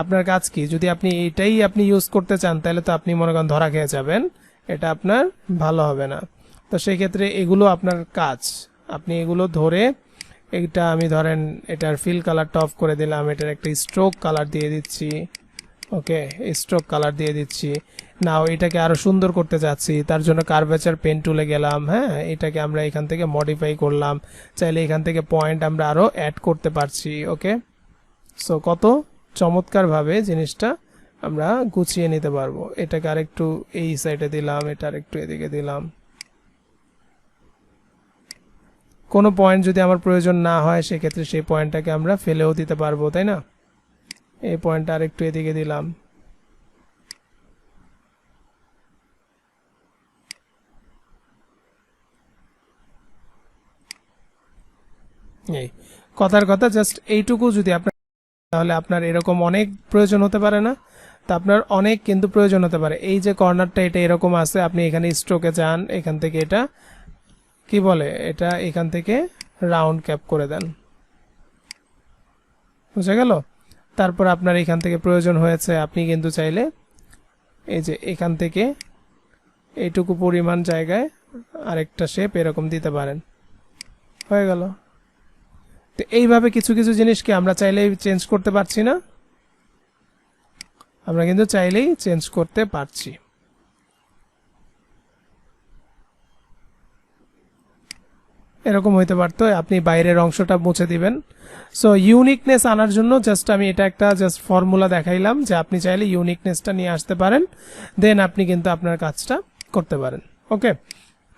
আপনার কাজ কি? যদি আপনি এটাই আপনি ইউজ করতে চান তাহলে তো আপনি মনে করেন ধরা খেয়ে যাবেন, এটা আপনার ভালো হবে না। তো সেই ক্ষেত্রে এগুলো আপনার কাজ, আপনি এগুলো ধরে, এটা আমি ধরেন এটার ফিল কালারটা অফ করে দিলাম, এটার একটা স্ট্রোক কালার দিয়ে দিচ্ছি, ওকে, স্ট্রোক কালার দিয়ে দিচ্ছি। নাও এটাকে আরো সুন্দর করতে যাচ্ছি, তার জন্য কার্ভেচার পেন টুলে গেলাম, হ্যাঁ, এটাকে আমরা এখান থেকে মডিফাই করলাম, চাইলে এখান থেকে পয়েন্ট আমরা আরো অ্যাড করতে পারছি, ওকে। সো কত চমৎকারভাবে জিনিসটা আমরা গুছিয়ে নিতে পারবো। এটাকে আরেকটু এই সাইডে দিলাম, এটা আরেকটু এদিকে দিলাম। কোনো পয়েন্ট যদি আমার প্রয়োজন না হয় সেক্ষেত্রে সেই পয়েন্টটাকে আমরা ফেলেও দিতে পারবো, তাই না? এই পয়েন্টটা আরেকটু এদিকে দিলাম। এই কথার কথা, জাস্ট এইটুকু যদি আপনার, তাহলে আপনার এরকম অনেক প্রয়োজন হতে পারে না? তা আপনার অনেক কিন্তু প্রয়োজন হতে পারে। এই যে কর্নারটা এটা এরকম আছে, আপনি এখানে স্ট্রোকে যান, এখান থেকে এটা কি বলে, এটা এখান থেকে রাউন্ড ক্যাপ করে দেন, বুঝা গেল? তারপর আপনার এখান থেকে প্রয়োজন হয়েছে, আপনি কিন্তু চাইলে এই যে এখান থেকে এইটুকু পরিমাণ জায়গায় আরেকটা শেপ এরকম দিতে পারেন, হয়ে গেল। তো এইভাবে কিছু কিছু জিনিসকে আমরা চাইলেই চেঞ্জ করতে পারছি না? আমরা কিন্তু চাইলেই চেঞ্জ করতে পারছি। এরকম হইতে পারতো, আপনি বাইরের অংশটা মুছে দিবেন। সো ইউনিকনেস আনার জন্য জাস্ট আমি এটা একটা জাস্ট ফর্মুলা দেখাইলাম যে আপনি চাইলে ইউনিকনেসটা নিয়ে আসতে পারেন, দেন আপনি কিন্তু আপনার কাজটা করতে পারেন, ওকে।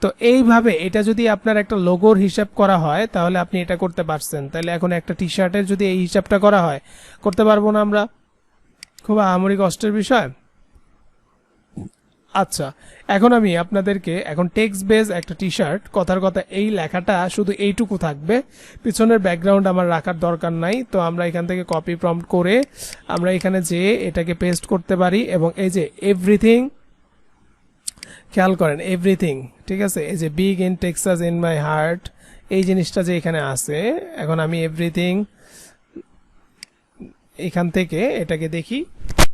তো এইভাবে এটা যদি আপনার একটা লোগোর হিসাব করা হয় তাহলে আপনি এটা করতে পারছেন। তাহলে এখন একটা টি শার্টের যদি এই হিসাবটা করা হয়, করতে পারবো না আমরা? খুব আহামরি কষ্টের বিষয়। আচ্ছা, এখন আমি আপনাদেরকে, এখন টেক্সট বেস একটা টি শার্ট, কথার কথা এই লেখাটা শুধু এইটুকু থাকবে, পিছনের ব্যাকগ্রাউন্ড আমার রাখার দরকার নাই। তো আমরা এখান থেকে কপি প্রম্পট করে আমরা এখানে যে এটাকে পেস্ট করতে পারি, এবং এই যে এভরিথিং, খেয়াল করেন এভরিথিং, ঠিক আছে, এই যে big in Texas in my heart, এই জিনিসটা যে এখানে আছে, এখন আমি এভরিথিং এখান থেকে এটাকে দেখি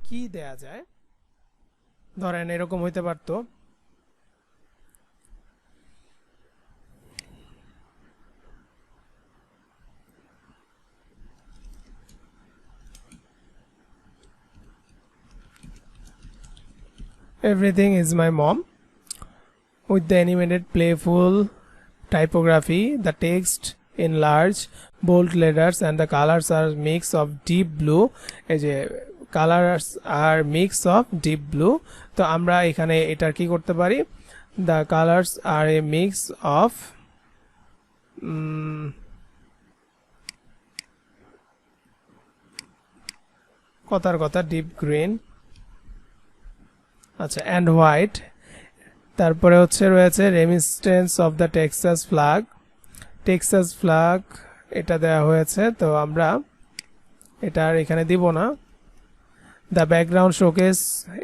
কি দেয়া যায়। ধরেন এরকম হইতে পারতো, everything is my mom, with the animated playful typography, the text in large bold letters and the colors are mix of deep blue, এই যে colors are mix of deep blue। তো আমরা এখানে এটার কি করতে পারি, the colors are a mix of কথার কথা ডিপ গ্রিন, আচ্ছা অ্যান্ড হোয়াইট। তারপরে হচ্ছে রয়েছে reminiscent of the Texas flag, Texas flag এটা দেওয়া হয়েছে, তো আমরা এটা আর এখানে দিব না। The background showcase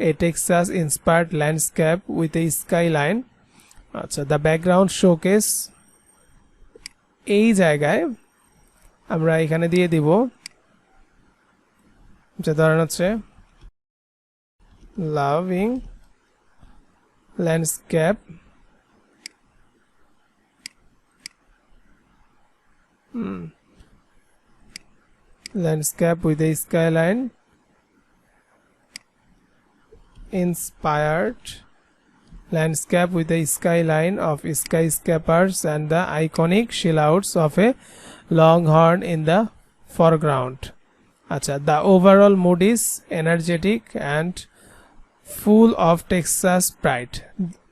A Texas inspired landscape with a sky line, আচ্ছা দ্য ব্যাকগ্রাউন্ড শোকেস এই জায়গায় আমরা এখানে দিয়ে দিব, যে ধরেন হচ্ছে loving landscape landscape with a skyline inspired landscape with a skyline of skyscrapers and the iconic silhouettes of a longhorn in the foreground, acha the overall mood is energetic and full of Texas pride,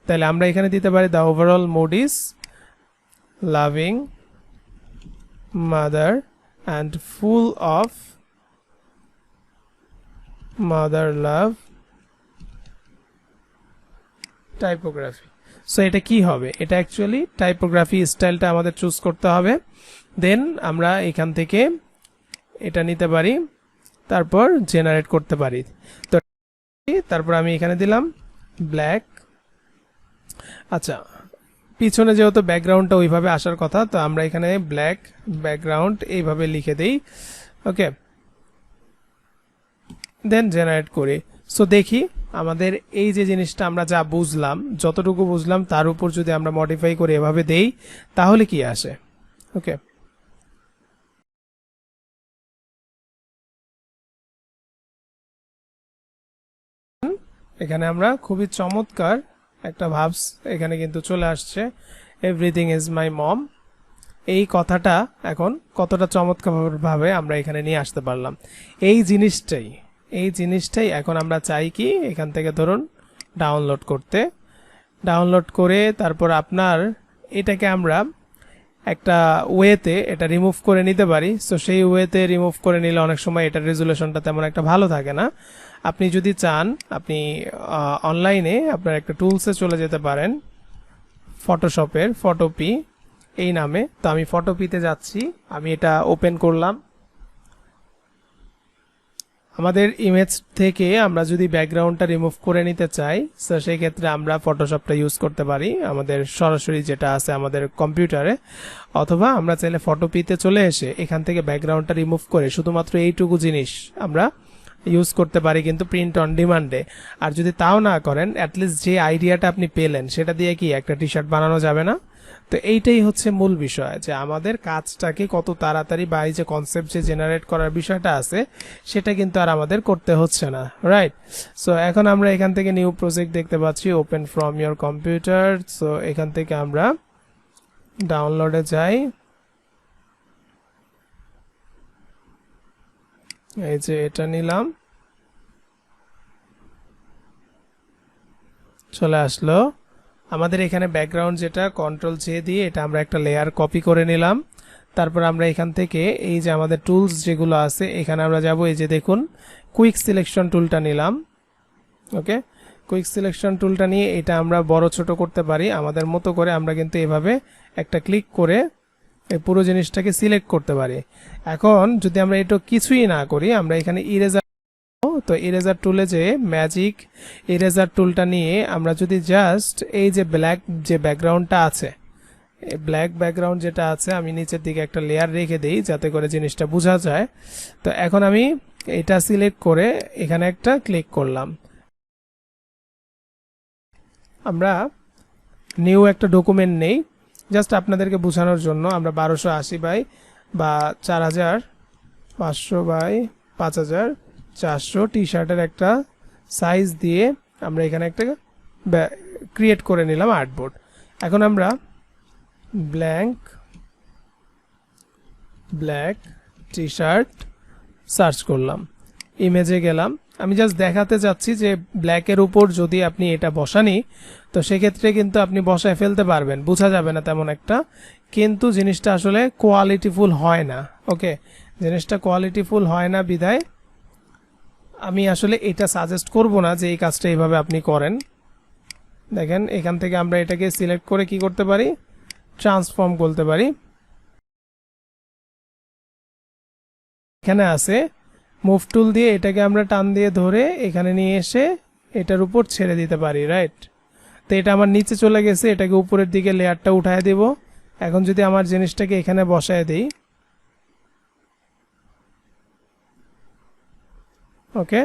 তাহলে আমরা এখানে দিতে পারি the overall mood is loving mother and full of mother love typography। So এটা কি হবে, এটা actually typography স্টাইলটা আমাদের চুজ করতে হবে, দেন আমরা এখান থেকে এটা নিতে পারি, তারপর জেনারেট করতে পারি। তো তারপর আমি এখানে দিলাম ব্ল্যাক, আচ্ছা পিছনে যেহেতু ব্যাকগ্রাউন্ডটা ওইভাবে আসার কথা, তো আমরা এখানে ব্ল্যাক ব্যাকগ্রাউন্ড এইভাবে লিখে দেই, ওকে দেন জেনারেট করি। সো দেখি আমাদের এই যে জিনিসটা আমরা যা বুঝলাম, যতটুকু বুঝলাম তার উপর যদি আমরা মডিফাই করে এভাবে দেই তাহলে কি আসে, ওকে এখানে আমরা খুবই চমৎকার একটা ভাবস এখানে কিন্তু চলে আসছে, এভরিথিং ইজ মাই মম। এই কথাটা এখন কতটা চমৎকার ভাবে আমরা এখানে নিয়ে আসতে পারলাম, এই জিনিসটাই এখন আমরা চাই কি এখান থেকে ধরুন ডাউনলোড করতে, ডাউনলোড করে তারপর আপনার এটাকে আমরা একটা ওয়েতে এটা রিমুভ করে নিতে পারি। সো সেই ওয়েতে রিমুভ করে নিলে অনেক সময় এটার রেজুলেশনটা তেমন একটা ভালো থাকে না। আপনি যদি চান আপনি অনলাইনে আপনার একটা টুলসে চলে যেতে পারেন, ফটোশপের ফটোপি এই নামে। তো আমি ফটোপিতে যাচ্ছি, আমি এটা ওপেন করলাম। আমাদের ইমেজ থেকে আমরা যদি ব্যাকগ্রাউন্ডটা রিমুভ করে নিতে চাই, তো সেই ক্ষেত্রে আমরা ফটোশপটা ইউজ করতে পারি আমাদের সরাসরি যেটা আছে আমাদের কম্পিউটারে, অথবা আমরা চাইলে ফটোপিতে চলে এসে এখান থেকে ব্যাকগ্রাউন্ডটা রিমুভ করে শুধুমাত্র এইটুকু জিনিস আমরা ইউজ করতে পারি কিন্তু প্রিন্ট অন ডিমান্ডে। আর যদি তাও না করেন, অ্যাটলিস্ট যে আইডিয়াটা আপনি পেলেন সেটা দিয়ে কি একটা টি শার্ট বানানো যাবে না? তো এইটাই হচ্ছে মূল বিষয়, যে আমাদের কাজটাকে কত তাড়াতাড়ি বা এই যে কনসেপ্ট যে জেনারেট করার বিষয়টা আছে সেটা কিন্তু আর আমাদের করতে হচ্ছে না, রাইট? সো এখন আমরা এখান থেকে নিউ প্রজেক্ট দেখতে পাচ্ছি, open from your computer. So এখান থেকে আমরা ডাউনলোডে যাই, এই যে এটা নিলাম, চলে আসলো আমাদের এখানে ব্যাকগ্রাউন্ড, যেটা কন্ট্রোল জে দিয়ে এটা আমরা একটা লেয়ার কপি করে নিলাম। তারপর আমরা এখান থেকে এই যে আমাদের টুলস যেগুলো আছে এখানে আমরা যাব, এই যে দেখুন কুইক সিলেকশন টুলটা নিলাম, ওকে কুইক সিলেকশন টুলটা নিয়ে এটা আমরা বড় ছোট করতে পারি আমাদের মতো করে। আমরা কিন্তু এভাবে একটা ক্লিক করে এই পুরো জিনিসটাকে সিলেক্ট করতে পারি। এখন যদি আমরা এটা কিছুই না করি, আমরা এখানে ইরেজার, তো ইরেজার টুলে যে ম্যাজিক ইরেজার টুলটা নিয়ে আমরা যদি জাস্ট এই যে ব্ল্যাক যে ব্যাকগ্রাউন্ডটা আছে, ব্ল্যাক ব্যাকগ্রাউন্ড যেটা আছে, আমি নিচের দিকে একটা লেয়ার রেখে দেই যাতে করে জিনিসটা বোঝা যায়। তো এখন আমি এটা সিলেক্ট করে এখানে একটা ক্লিক করলাম, আমরা নিউ একটা ডকুমেন্ট নেই, জাস্ট আপনাদেরকে বোঝানোর জন্য। আমরা 1280 বাই বা 4500 বাই 5400 টি শার্টের একটা সাইজ দিয়ে আমরা এখানে একটা ক্রিয়েট করে নিলাম আর্টবোর্ড। এখন আমরা ব্ল্যাক টি শার্ট সার্চ করলাম, ইমেজে গেলাম। আমি জাস্ট দেখাতে চাচ্ছি যে ব্ল্যাকের উপর যদি আপনি এটা বসানি, তো সেক্ষেত্রে কিন্তু আপনি বসায় ফেলতে পারবেন, বোঝা যাবে না তেমন একটা, কিন্তু জিনিসটা আসলে কোয়ালিটিফুল হয় না। ওকে, জিনিসটা কোয়ালিটিফুল হয় না বিধায় আমি আসলে এটা সাজেস্ট করব না যে এই কাজটা এইভাবে আপনি করেন। দেখেন এখান থেকে আমরা এটাকে সিলেক্ট করে কি করতে পারি, ট্রান্সফর্ম করতে পারি। এখানে আছে মুভ টুল দিয়ে এটাকে আমরা টান দিয়ে ধরে এখানে নিয়ে এসে এটার উপর ছেড়ে দিতে পারি, রাইট? তো এটা আমার নিচে চলে গেছে, এটাকে উপরের দিকে লেয়ারটা উঠায় দেব। এখন যদি আমার জিনিসটাকে এখানে বসায় দিই, ওকে,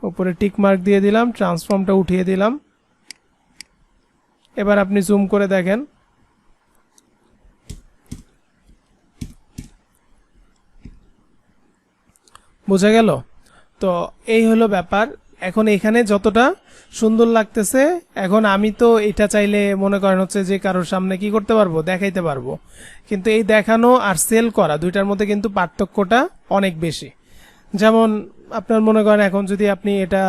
উপরে টিক মার্ক দিয়ে দিলাম, ট্রান্সফর্মটা উঠিয়ে দিলাম। এবার আপনি জুম করে দেখেন, বোঝা গেল? তো এই হলো ব্যাপার। এখন এখানে যতটা সুন্দর লাগতেছে, এখন আমি তো এটা চাইলে মনে করেন হচ্ছে যে কারোর সামনে কি করতে পারবো, দেখাইতে পারবো, কিন্তু এই দেখানো আর সেল করা দুইটার মধ্যে কিন্তু পার্থক্যটা অনেক বেশি। যেমন আপনার মনে করেন এখন যদি আপনি এটা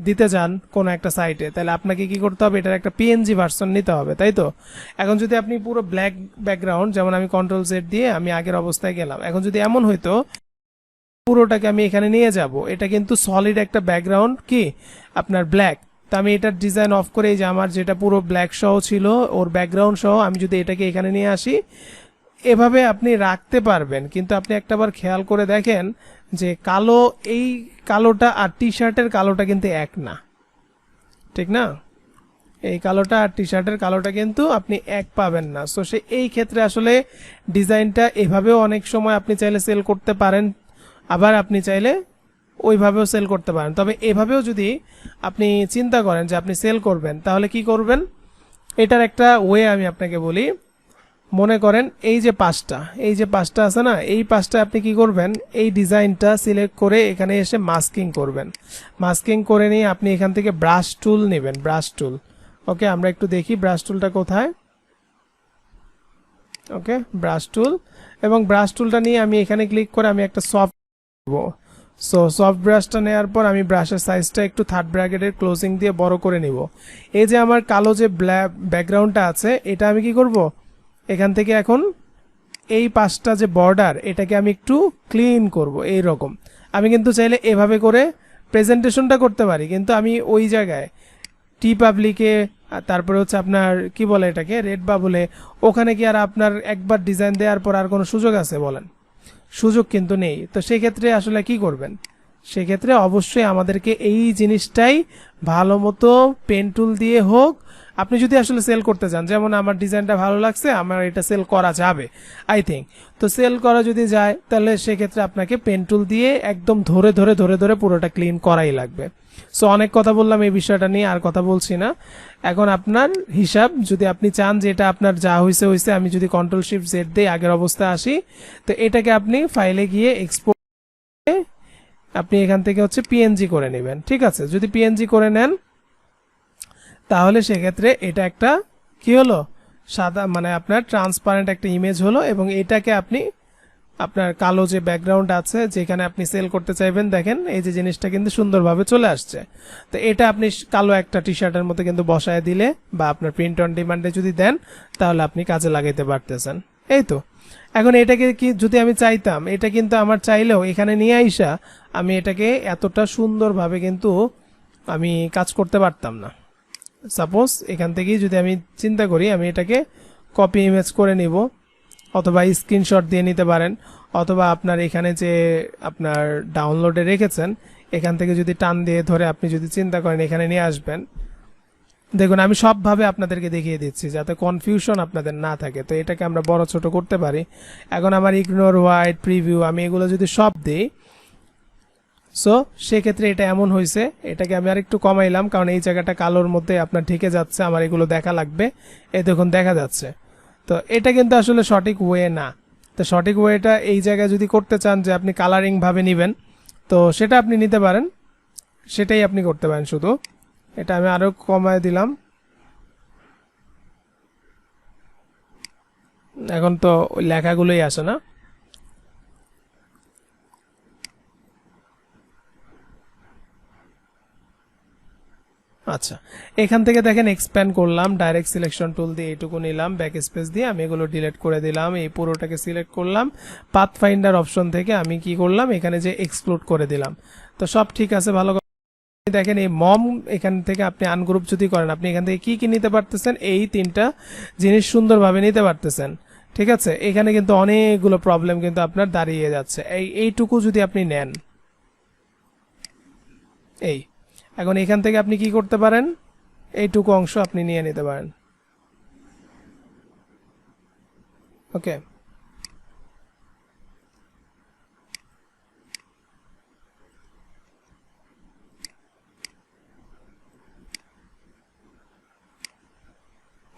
দিতে যান কোনো একটা সাইটে, তাহলে আপনাকে কি করতে হবে, এটার একটা পিএনজি ভার্সন নিতে হবে, তাই তো? এখন যদি আপনি পুরো ব্ল্যাক ব্যাকগ্রাউন্ড, যেমন আমি কন্ট্রোল জেড দিয়ে আমি আগের অবস্থায় গেলাম, এখন যদি এমন হইতো পুরোটাকে আমি এখানে নিয়ে যাব, এটা কিন্তু সলিড একটা ব্যাকগ্রাউন্ড কি আপনার ব্ল্যাক, তো আমি এটার ডিজাইন অফ করে, যে আমার যেটা পুরো ব্ল্যাক সহ ছিল ওর ব্যাকগ্রাউন্ড সহ আমি যদি এটাকে এখানে নিয়ে আসি, এভাবে আপনি রাখতে পারবেন। কিন্তু আপনি একটাবার খেয়াল করে দেখেন যে কালো, এই কালোটা আর টি শার্টের কালোটা কিন্তু এক না, ঠিক না? এই কালোটা আর টি শার্টের কালোটা কিন্তু আপনি এক পাবেন না। সো সে এই ক্ষেত্রে আসলে ডিজাইনটা এভাবেও অনেক সময় আপনি চাইলে সেল করতে পারেন, আবার আপনি চাইলে ওইভাবেও সেল করতে পারেন। তবে এভাবেও যদি আপনি চিন্তা করেন যে আপনি সেল করবেন, তাহলে কি করবেন, এটার একটা ওয়ে আমি আপনাকে বলি। মনে করেন এই যে পাঁচটা আছে না, এই পাঁচটা আপনি কি করবেন, এই ডিজাইনটা সিলেক্ট করে এখানে এসে মাস্কিং করবেন। মাস্কিং করে নিয়ে আপনি এখান থেকে ব্রাশ টুল নেবেন, ব্রাশ টুল। ওকে, আমরা একটু দেখি ব্রাশ টুলটা কোথায়। ওকে, ব্রাশ টুল, এবং ব্রাশ টুলটা নিয়ে আমি এখানে ক্লিক করে আমি একটা সফট, সো সফট ব্রাশটা নেওয়ার পর আমি ব্রাশের সাইজটা একটু থার্ড ব্র্যাকেটের ক্লোজিং দিয়ে বড় করে নিব। এই যে আমার কালো যে ব্যাকগ্রাউন্ডটা আছে, এটা আমি কি করব, এখান থেকে এখন এই পাঁচটা যে বর্ডার, এটাকে আমি একটু ক্লিন করব। এই রকম আমি কিন্তু চাইলে এভাবে করে প্রেজেন্টেশনটা করতে পারি, কিন্তু আমি ওই জায়গায় টি পাবলিকে, তারপরে হচ্ছে আপনার কি বলে এটাকে, রেড বাবলে, ওখানে কি আর আপনার একবার ডিজাইন দেওয়ার পর আর কোনো সুযোগ আছে বলেন? সুযোগ কিন্তু নেই। তো সেক্ষেত্রে আসলে কি করবেন, সেক্ষেত্রে অবশ্যই আমাদেরকে এই জিনিসটাই ভালো মতো পেন টুল দিয়ে হোক, আপনি যদি আসলে সেল করতে চান, যেমন আমার ডিজাইনটা ভালো লাগছে, আমার এটা সেল করা যাবে আই থিঙ্ক, তো সেল করা যদি যায়, তাহলে সেক্ষেত্রে আপনাকে পেন টুল দিয়ে একদম ধরে ধরে ধরে ধরে পুরোটা ক্লিন করাই লাগবে। সো অনেক কথা বললাম এই বিষয়টা নিয়ে, আর কথা বলছি না। এখন আপনার হিসাব, যদি আপনি চান যে এটা আপনার যা হয়েছে হয়েছে, আমি যদি কন্ট্রোল শিফট জেড দিয়ে আগের অবস্থায় আসি, তো এটাকে আপনি ফাইলে গিয়ে এক্সপোর্ট, আপনি এখান থেকে হচ্ছে পিএনজি করে নেবেন, ঠিক আছে? যদি পিএনজি করে নেন, তাহলে সেক্ষেত্রে এটা একটা কি হলো, সাদা, মানে আপনার ট্রান্সপারেন্ট একটা ইমেজ হলো, এবং এটাকে আপনি আপনার কালো যে ব্যাকগ্রাউন্ড আছে যেখানে আপনি সেল করতে চাইবেন, দেখেন এই যে জিনিসটা কিন্তু সুন্দরভাবে চলে আসছে। তো এটা আপনি কালো একটা টি শার্টের মধ্যে কিন্তু বসায় দিলে, বা আপনার প্রিন্ট অন ডিমান্ডে যদি দেন, তাহলে আপনি কাজে লাগাইতে পারতেছেন। এই তো, এখন এটাকে কি যদি আমি চাইতাম, এটা কিন্তু আমার চাইলেও এখানে নিয়ে আইসা আমি এটাকে এতটা সুন্দরভাবে কিন্তু আমি কাজ করতে পারতাম না। সাপোজ এখান থেকেই যদি আমি চিন্তা করি, আমি এটাকে কপি ইমেজ করে নিব, অথবা স্ক্রিনশট দিয়ে নিতে পারেন, অথবা আপনার এখানে যে আপনার ডাউনলোডে রেখেছেন, এখান থেকে যদি টান দিয়ে ধরে আপনি যদি চিন্তা করেন এখানে নিয়ে আসবেন। দেখুন আমি সবভাবে আপনাদেরকে দেখিয়ে দিচ্ছি যাতে কনফিউশন আপনাদের না থাকে। তো এটাকে আমরা বড় ছোট করতে পারি। এখন আমার ইগনোর হোয়াইট প্রিভিউ, আমি এগুলো যদি সব দিই, সো সেক্ষেত্রে এটা এমন হয়েছে, এটাকে আমি আর একটু কমাইলাম কারণ এই জায়গাটা কালোর মধ্যে আপনার ঢেকে যাচ্ছে, আমার এগুলো দেখা লাগবে। এই দেখুন দেখা যাচ্ছে। তো এটা কিন্তু আসলে সঠিক ওয়ে না। তো সঠিক ওয়েটা এই জায়গায় যদি করতে চান যে আপনি কালারিং ভাবে নেবেন, তো সেটা আপনি নিতে পারেন, সেটাই আপনি করতে পারেন। শুধু এটা আমি আরো কমায় দিলাম। এখন তো ওই লেখাগুলোই আসে না। আচ্ছা, এখান থেকে দেখেন এক্সপ্যান্ড করলাম, ডাইরেক্ট সিলেকশন টুল দিয়ে এইটুকু নিলাম, ব্যাক স্পেস দিয়ে আমি এগুলো ডিলিট করে দিলাম, এই পুরোটাকে সিলেক্ট করলাম। পাথ ফাইন্ডার অপশন থেকে আমি কি করলাম, এখানে যে এক্সক্লুড করে দিলাম। তো সব ঠিক আছে, ভালো কথা। দেখেন এই মম এখান থেকে আপনি আনগ্রুপ যদি করেন, আপনি এখান থেকে কি কি নিতে পারতেছেন, এই তিনটা জিনিস সুন্দরভাবে নিতে পারতেছেন। ঠিক আছে, এখানে কিন্তু অনেকগুলো প্রবলেম কিন্তু আপনার দাঁড়িয়ে যাচ্ছে। এইটুকু যদি আপনি নেন, এই এখন এখান থেকে আপনি কি করতে পারেন, এইটুকু অংশ আপনি নিয়ে নিতে পারেন। ওকে,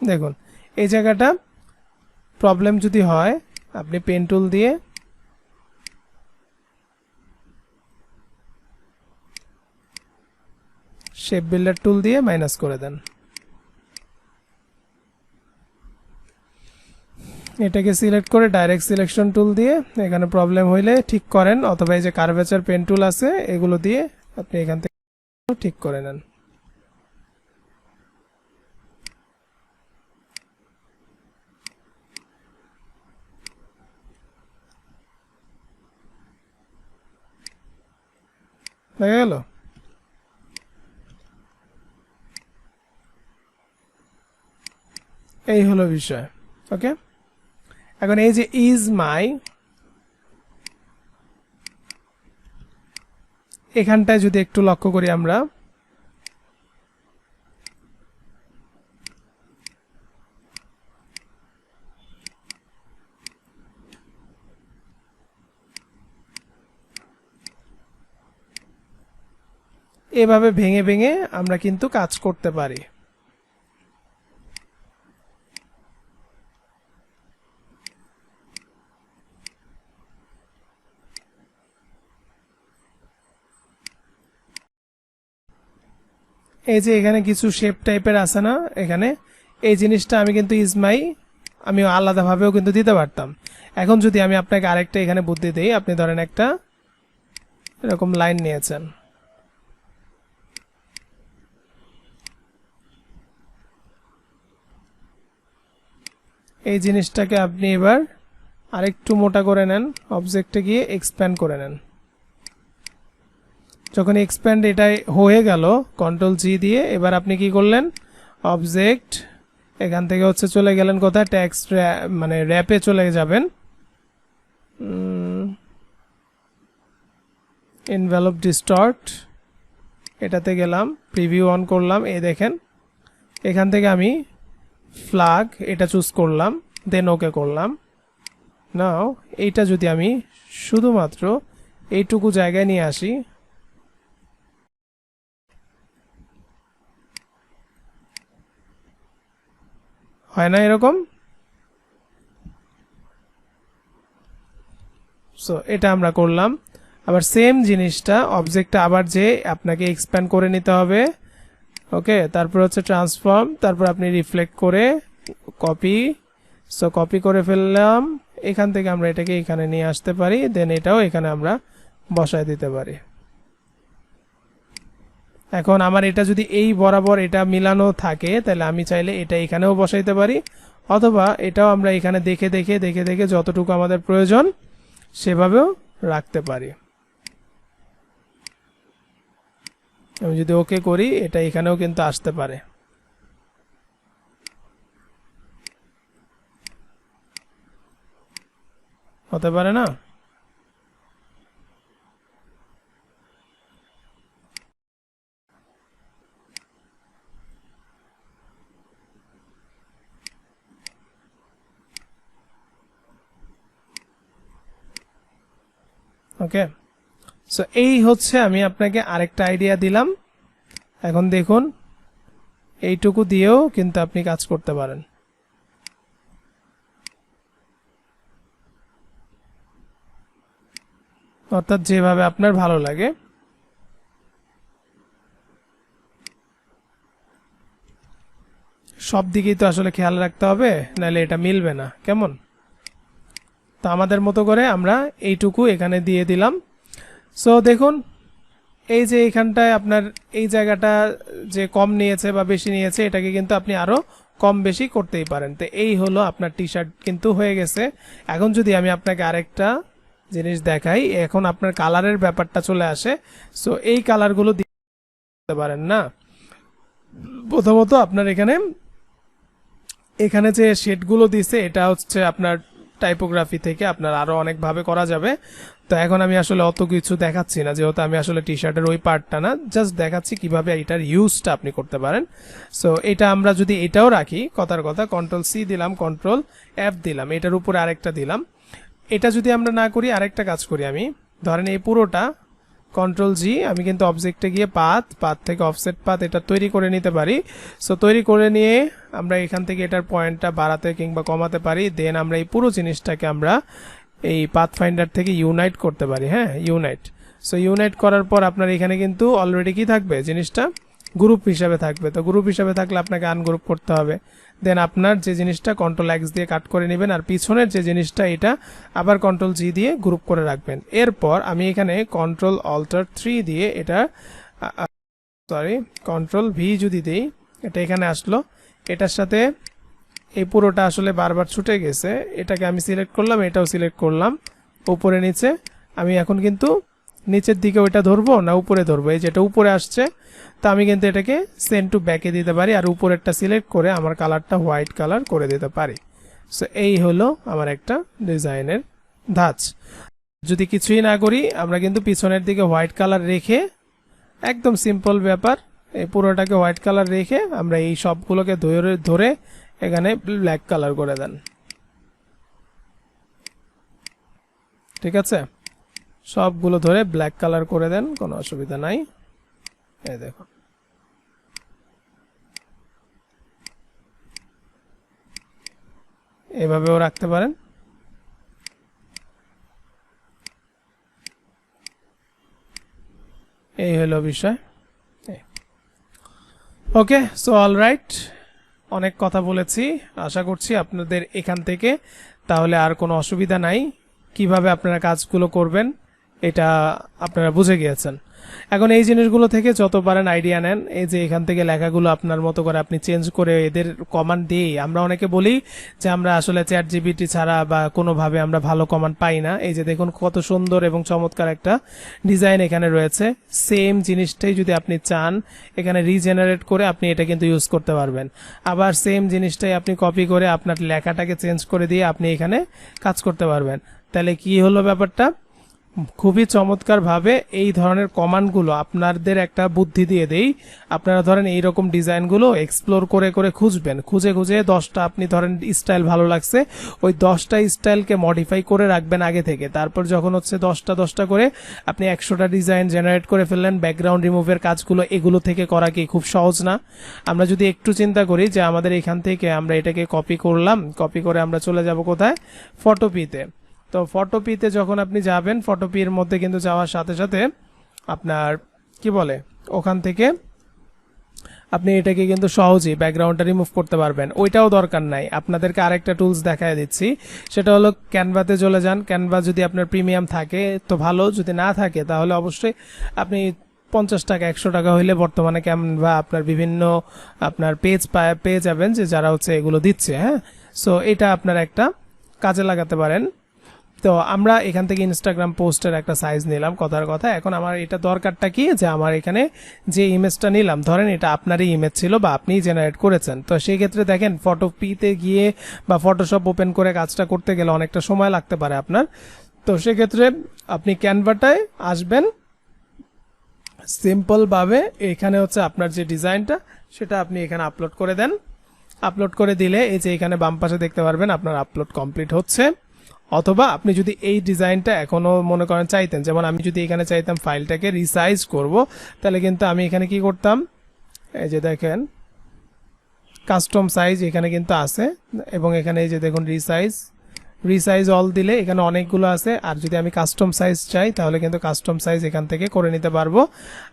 দেখুন এই জায়গাটা প্রবলেম যদি হয়, আপনি পেন টুল দিয়ে শেপ বিল্ডার টুল দিয়ে মাইনাস করে দেন। এটাকে সিলেক্ট করে ডাইরেক্ট সিলেকশন টুল দিয়ে এখানে প্রবলেম হইলে ঠিক করেন, অথবা এই যে কার্ভেচার পেন টুল আছে এগুলো দিয়ে আপনি এখান থেকে ঠিক করে নেন। দেখা গেল? এই হলো বিষয়। ওকে, এখন এই যে ইজ মাই, এখানটায় যদি একটু লক্ষ্য করি আমরা, এভাবে ভেঙে ভেঙে আমরা কিন্তু কাজ করতে পারি। এই যে এখানে কিছু শেপ টাইপের আছে না এখানে, এই জিনিসটা আমি কিন্তু ইজমাই আমি আলাদাভাবেও কিন্তু দিতে পারতাম। এখন যদি আমি আপনাকে আরেকটা এখানে বুদ্ধি দিই, আপনি ধরেন একটা এরকম লাইন নিয়েছেন, এই জিনিসটাকে আপনি এবার আরেকটু মোটা করে নেন, অবজেক্টে গিয়ে এক্সপ্যান্ড করে নেন। যখন এক্সপ্যান্ড এটা হয়ে গেল কন্ট্রোল জি দিয়ে, এবার আপনি কি করলেন, অবজেক্ট এখান থেকে হচ্ছে চলে গেলেন কোথায়, টেক্সট মানে র্যাপে চলে যাবেন, এনভেলপ ডিস্টর্ট এটাতে গেলাম, প্রিভিউ অন করলাম। এই দেখেন এখান থেকে আমি ফ্ল্যাগ এটা চুজ করলাম, দেন ওকে করলাম। নাও এইটা যদি আমি শুধুমাত্র এইটুকু জায়গায় নিয়ে আসি, হয় না এরকম? সো এটা আমরা করলাম। আবার সেম জিনিসটা অবজেক্টটা আবার যে আপনাকে এক্সপ্যান্ড করে নিতে হবে। ওকে, তারপর হচ্ছে ট্রান্সফর্ম, তারপর আপনি রিফ্লেক্ট করে কপি, সো কপি করে ফেললাম। এখান থেকে আমরা এটাকে এখানে নিয়ে আসতে পারি, দেন এটাও এখানে আমরা বসায় দিতে পারি। এখন আমার এটা যদি এই বরাবর এটা মিলানো থাকে, তাহলে আমি চাইলে এটা এখানেও বসাইতে পারি, অথবা এটাও আমরা এখানে দেখে দেখে দেখে দেখে যতটুকু আমাদের প্রয়োজন সেভাবেও রাখতে পারি। আমি যদি ওকে করি, এটা এখানেও কিন্তু আসতে পারে, হতে পারে না? ওকে, সো এই হচ্ছে আমি আপনাকে আরেকটা আইডিয়া দিলাম। এখন দেখুন এইটুকু দিয়েও কিন্তু আপনি কাজ করতে পারেন। অর্থাৎ যেভাবে আপনার ভালো লাগে। সব দিকেই তো আসলে খেয়াল রাখতে হবে, নাহলে এটা মিলবে না, কেমন? তো আমাদের মতো করে আমরা এইটুকু এখানে দিয়ে দিলাম। সো দেখুন এই যে এখানটায় আপনার এই জায়গাটা যে কম নিয়েছে বা বেশি নিয়েছে, এটাকে কিন্তু আপনি আরো কম বেশি করতেই পারেন। তো এই হলো আপনার টি শার্ট কিন্তু হয়ে গেছে। এখন যদি আমি আপনাকে আরেকটা জিনিস দেখাই, এখন আপনার কালারের ব্যাপারটা চলে আসে। সো এই কালারগুলো দিতে পারেন না। প্রথমত আপনার এখানে যে শেডগুলো দিছে, এটা হচ্ছে আপনার টাইপোগ্রাফি থেকে আপনার আরো অনেকভাবে করা যাবে। তো এখন আমি আসলে অত কিছু দেখাচ্ছি না, যেহেতু আমি আসলে টি শার্টের ওই পার্টটা না, জাস্ট দেখাচ্ছি কিভাবে এটার ইউজটা আপনি করতে পারেন। সো এটা আমরা যদি এটাও রাখি, কথার কথা কন্ট্রোল সি দিলাম, কন্ট্রোল এফ দিলাম, এটার উপরে আরেকটা দিলাম। এটা যদি আমরা না করি, আরেকটা কাজ করি আমি, ধরেন এই পুরোটা কন্ট্রোল জি, আমি কিন্তু অবজেক্টে গিয়ে পাথ থেকে অফসেট পাথ এটা তৈরি করে নিতে পারি। সো তৈরি করে নিয়ে আমরা এখান থেকে এটার পয়েন্টটা বাড়াতে কিংবা কমাতে পারি। দেন আমরা এই পুরো জিনিসটাকে আমরা এই পাথ ফাইন্ডার থেকে ইউনাইট করতে পারি। হ্যাঁ, ইউনাইট। সো ইউনাইট করার পর আপনার এখানে কিন্তু অলরেডি কি থাকবে, জিনিসটা গ্রুপ হিসাবে থাকবে। তো গ্রুপ হিসাবে থাকলে আপনাকে আনগ্রুপ করতে হবে। দেন আপনার যে জিনিসটা কন্ট্রোল এক্স দিয়ে কাট করে নেবেন, আর পিছনের যে জিনিসটা এটা আবার কন্ট্রোল জি দিয়ে গ্রুপ করে রাখবেন। এরপর আমি এখানে কন্ট্রোল অল্টার 3 দিয়ে এটা কন্ট্রোল ভি যদি দিই, এটা এখানে আসলো। এটার সাথে এই পুরোটা আসলে বারবার ছুটে গেছে, এটাকে আমি সিলেক্ট করলাম, এটাও সিলেক্ট করলাম, উপরে নিচে। আমি এখন কিন্তু নিচের দিকে ওইটা ধরবো না উপরে ধরবো, এই যেটা উপরে আসছে। তো আমি কিন্তু এটাকে সেন্ড টু ব্যাকে দিতে পারি, আর উপরেরটা সিলেক্ট করে আমার কালারটা হোয়াইট কালার করে দিতে পারি। সো এই হলো আমার একটা ডিজাইনের ধাঁচ। যদি কিছুই না করি, আমরা কিন্তু পিছনের দিকে হোয়াইট কালার রেখে, একদম সিম্পল ব্যাপার, এই পুরোটাকে হোয়াইট কালার রেখে আমরা এই সবগুলোকে ধরে এখানে ব্ল্যাক কালার করে দেন। ঠিক আছে, সবগুলো ধরে ব্ল্যাক কালার করে দেন, কোনো অসুবিধা নাই। এই দেখুন, এভাবেও রাখতে পারেন। এই হলো বিষয়। ওকে, সো অলরাইট, অনেক কথা বলেছি, আশা করছি আপনাদের এখান থেকে তাহলে আর কোনো অসুবিধা নাই, কিভাবে আপনারা কাজগুলো করবেন এটা আপনারা বুঝে গিয়েছেন। এখন এই জিনিসগুলো থেকে যত পারেন আইডিয়া নেন। এই যে এখান থেকে লেখাগুলো আপনার মতো করে আপনি চেঞ্জ করে এদের কমান্ড দিয়েই, আমরা অনেকে বলি যে আমরা আসলে চ্যাট জিপিটি ছাড়া বা কোনোভাবে আমরা ভালো কমান্ড পাই না। এই যে দেখুন কত সুন্দর এবং চমৎকার একটা ডিজাইন এখানে রয়েছে। সেম জিনিসটাই যদি আপনি চান এখানে রিজেনারেট করে আপনি এটা কিন্তু ইউজ করতে পারবেন। আবার সেম জিনিসটাই আপনি কপি করে আপনার লেখাটাকে চেঞ্জ করে দিয়ে আপনি এখানে কাজ করতে পারবেন। তাহলে কি হলো ব্যাপারটা, খুবই চমৎকার ভাবে এই ধরনের কমান্ডগুলো আপনাদের একটা বুদ্ধি দিয়ে দেই। আপনারা ধরেন এইরকম ডিজাইনগুলো এক্সপ্লোর করে করে খুঁজবেন, খুঁজে 10টা আপনি ধরেন স্টাইল ভালো লাগছে, ওই 10টা স্টাইলকে মডিফাই করে রাখবেন আগে থেকে। তারপর যখন হচ্ছে 10টা করে আপনি 100টা ডিজাইন জেনারেট করে ফেললেন। ব্যাকগ্রাউন্ড রিমুভের কাজগুলো এগুলো থেকে করা কি খুব সহজ না? আমরা যদি একটু চিন্তা করি যে আমাদের এখান থেকে আমরা এটাকে কপি করলাম, কপি করে আমরা চলে যাব কোথায়, ফটোপিতে। তো ফটোপিতে যখন আপনি যাবেন, ফটোপির মধ্যে কিন্তু যাওয়ার সাথে সাথে আপনার কি বলে, ওখান থেকে আপনি এটাকে কিন্তু সহজেই ব্যাকগ্রাউন্ডটা রিমুভ করতে পারবেন। ওইটাও দরকার নাই, আপনাদেরকে আরেকটা টুলস দেখায় দিচ্ছি, সেটা হলো ক্যানভাতে চলে যান। ক্যানভা যদি আপনার প্রিমিয়াম থাকে তো ভালো, যদি না থাকে তাহলে অবশ্যই আপনি 50 টাকা 100 টাকা হইলে বর্তমানে ক্যানভা আপনার বিভিন্ন আপনার পেয়ে যাবেন যে যারা হচ্ছে এগুলো দিচ্ছে। হ্যাঁ, সো এটা আপনার একটা কাজে লাগাতে পারেন। তো আমরা এখান থেকে ইনস্টাগ্রাম পোস্টের একটা সাইজ নিলাম, কথার কথা। এখন আমার এটা দরকারটা কি, যে আমার এখানে যে ইমেজটা নিলাম, ধরেন এটা আপনারই ইমেজ ছিল বা আপনিই জেনারেট করেছেন। তো সেই ক্ষেত্রে দেখেন ফটোপিতে গিয়ে বা ফটোশপ ওপেন করে কাজটা করতে গেলে অনেকটা সময় লাগতে পারে আপনার। তো সেক্ষেত্রে আপনি ক্যানভাটায় আসবেন, সিম্পল ভাবে এখানে হচ্ছে আপনার যে ডিজাইনটা সেটা আপনি এখানে আপলোড করে দেন। আপলোড করে দিলে এই যে এখানে বাম পাশে দেখতে পারবেন আপনার আপলোড কমপ্লিট হচ্ছে। অথবা আপনি যদি এই ডিজাইনটা এখনো মনে করেন চাইতেন, যেমন আমি যদি এখানে চাইতাম ফাইলটাকে রিসাইজ করব, তাহলে কিন্তু আমি এখানে কি করতাম, এই যে দেখেন কাস্টম সাইজ এখানে কিন্তু আছে, এবং এখানে এই যে দেখুন রিসাইজ অল দিলে এখানে অনেকগুলো আছে। আর যদি আমি কাস্টম সাইজ চাই তাহলে কিন্তু কাস্টম সাইজ এখান থেকে করে নিতে পারবো।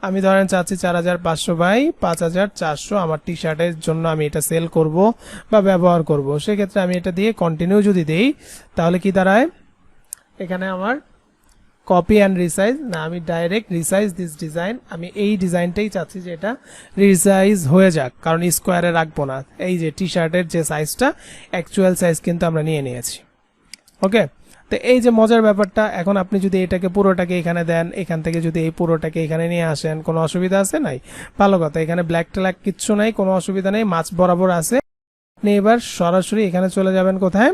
আমি ধরেন চাচ্ছি 4500 বাই 5400 আমার টি শার্টের জন্য আমি এটা সেল করব বা ব্যবহার করব, সেক্ষেত্রে আমি এটা দিয়ে কন্টিনিউ যদি দেই তাহলে কি দাঁড়ায়, এখানে আমার কপি অ্যান্ড রিসাইজ না, আমি ডাইরেক্ট রিসাইজ দিস ডিজাইন, আমি এই ডিজাইনটাই চাচ্ছি যে এটা রিসাইজ হয়ে যাক, কারণ স্কোয়ারে রাখবো না। এই যে টি শার্টের যে সাইজটা অ্যাকচুয়াল সাইজ কিন্তু আমরা নিয়ে নিয়েছি। ওকে, তো এই যে মজার ব্যাপারটা, এখন আপনি যদি এটাকে পুরোটাকে এখানে দেন, এখান থেকে যদি এই পুরোটাকে এখানে নিয়ে আসেন, কোনো অসুবিধা আছে নাই? ভালো কথা, এখানে ব্ল্যাক ট্যাক কিচ্ছু নাই, কোনো অসুবিধা নেই, মাছ বরাবর আছে। আপনি এবার সরাসরি এখানে চলে যাবেন কোথায়,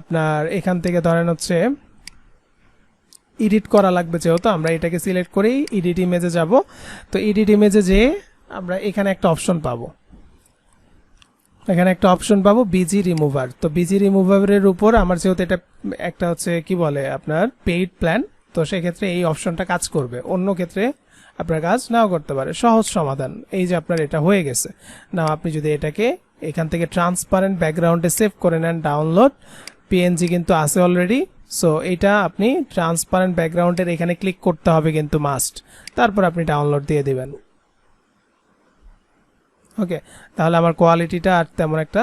আপনার এখান থেকে ধরেন হচ্ছে এডিট করা লাগবে, যেহেতু আমরা এটাকে সিলেক্ট করেই এডিট ইমেজে যাব। তো এডিট ইমেজে যেয়ে আমরা এখানে একটা অপশন পাবো, এখানে একটা অপশন পাবো বিজি রিমুভার। তো বিজি রিমুভারের উপর আমার যেহেতু এটা একটা হচ্ছে কি বলে আপনার পেইড প্ল্যান, তো সেক্ষেত্রে এই অপশনটা কাজ করবে, অন্য ক্ষেত্রে আপনার কাজ নাও করতে পারে। সহজ সমাধান, এই যে আপনার এটা হয়ে গেছে। না আপনি যদি এটাকে এখান থেকে ট্রান্সপারেন্ট ব্যাকগ্রাউন্ডে সেভ করে নেন, ডাউনলোড পিএনজি কিন্তু আছে অলরেডি। সো এটা আপনি ট্রান্সপারেন্ট ব্যাকগ্রাউন্ডের এখানে ক্লিক করতে হবে কিন্তু মাস্ট, তারপর আপনি ডাউনলোড দিয়ে দিবেন। ওকে, তাহলে আমার কোয়ালিটিটা আর তেমন একটা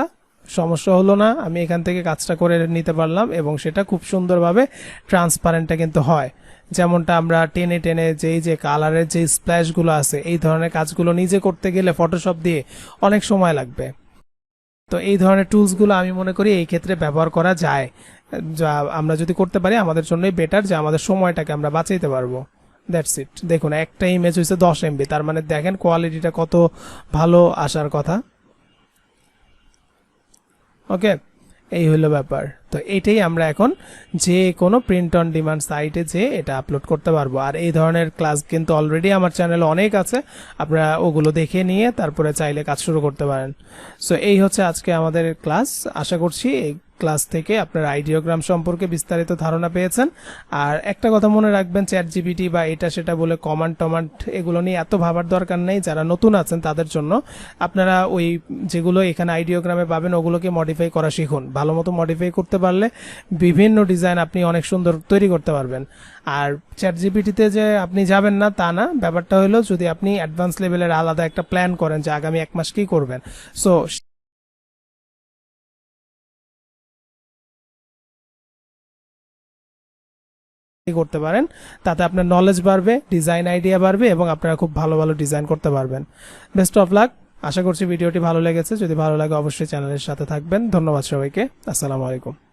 সমস্যা হলো না, আমি এখান থেকে কাজটা করে নিতে পারলাম এবং সেটা খুব সুন্দরভাবে ট্রান্সপারেন্টটা কিন্তু হয়। যেমনটা আমরা টেনে টেনে যেই যে কালারের যে স্প্ল্যাশগুলো আছে, এই ধরনের কাজগুলো নিজে করতে গেলে ফটোশপ দিয়ে অনেক সময় লাগবে। তো এই ধরনের টুলসগুলো আমি মনে করি এই ক্ষেত্রে ব্যবহার করা যায়, যা আমরা যদি করতে পারি আমাদের জন্যই বেটার, যে আমাদের সময়টাকে আমরা বাঁচাইতে পারবো। That's it. দেখুন একটা ইমেজ হয়েছে 10 MB, তার মানে দেখেন কোয়ালিটিটা কত ভালো আসার কথা। ওকে, এই হলো ব্যাপার। তো এটাই আমরা এখন যে কোনো প্রিন্ট অন ডিমান্ড সাইটে যে এটা আপলোড করতে পারবো। আর এই ধরনের ক্লাস কিন্তু অলরেডি আমার চ্যানেলে অনেক আছে, আপনারা ওগুলো দেখে নিয়ে তারপরে চাইলে কাজ শুরু করতে পারেন। সো এই হচ্ছে আজকে আমাদের ক্লাস। আশা করছি এই ক্লাস থেকে আপনার আইডিওগ্রাম সম্পর্কে বিস্তারিত ধারণা পেয়েছেন। আর একটা কথা মনে রাখবেন, চ্যাট জিপিটি বা এটা সেটা বলে কমান্ড টমান্ড এগুলো নিয়ে এত ভাবার দরকার নেই। যারা নতুন আছেন তাদের জন্য আপনারা ওই যেগুলো এখানে আইডিওগ্রামে পাবেন ওগুলোকে মডিফাই করা শিখুন। ভালো মতো মডিফাই করতে পারলে বিভিন্ন ডিজাইন আপনি অনেক সুন্দর তৈরি করতে পারবেন। আর চ্যাট জিপিটিতে যে আপনি যাবেন না তা না, ব্যাপারটা হলো যদি আপনি অ্যাডভান্স লেভেলের আলাদা একটা প্ল্যান করেন যে আগামী 1 মাস কি করবেন, সো করতে পারেন, তাতে আপনার নলেজ বাড়বে, ডিজাইন আইডিয়া বাড়বে এবং আপনারা খুব ভালো ভালো ডিজাইন করতে পারবেন। Best of luck. আশা করছি ভিডিওটি ভালো লেগেছে। যদি ভালো লাগে অবশ্যই চ্যানেলের সাথে থাকবেন। ধন্যবাদ সবাইকে। আসসালামু আলাইকুম।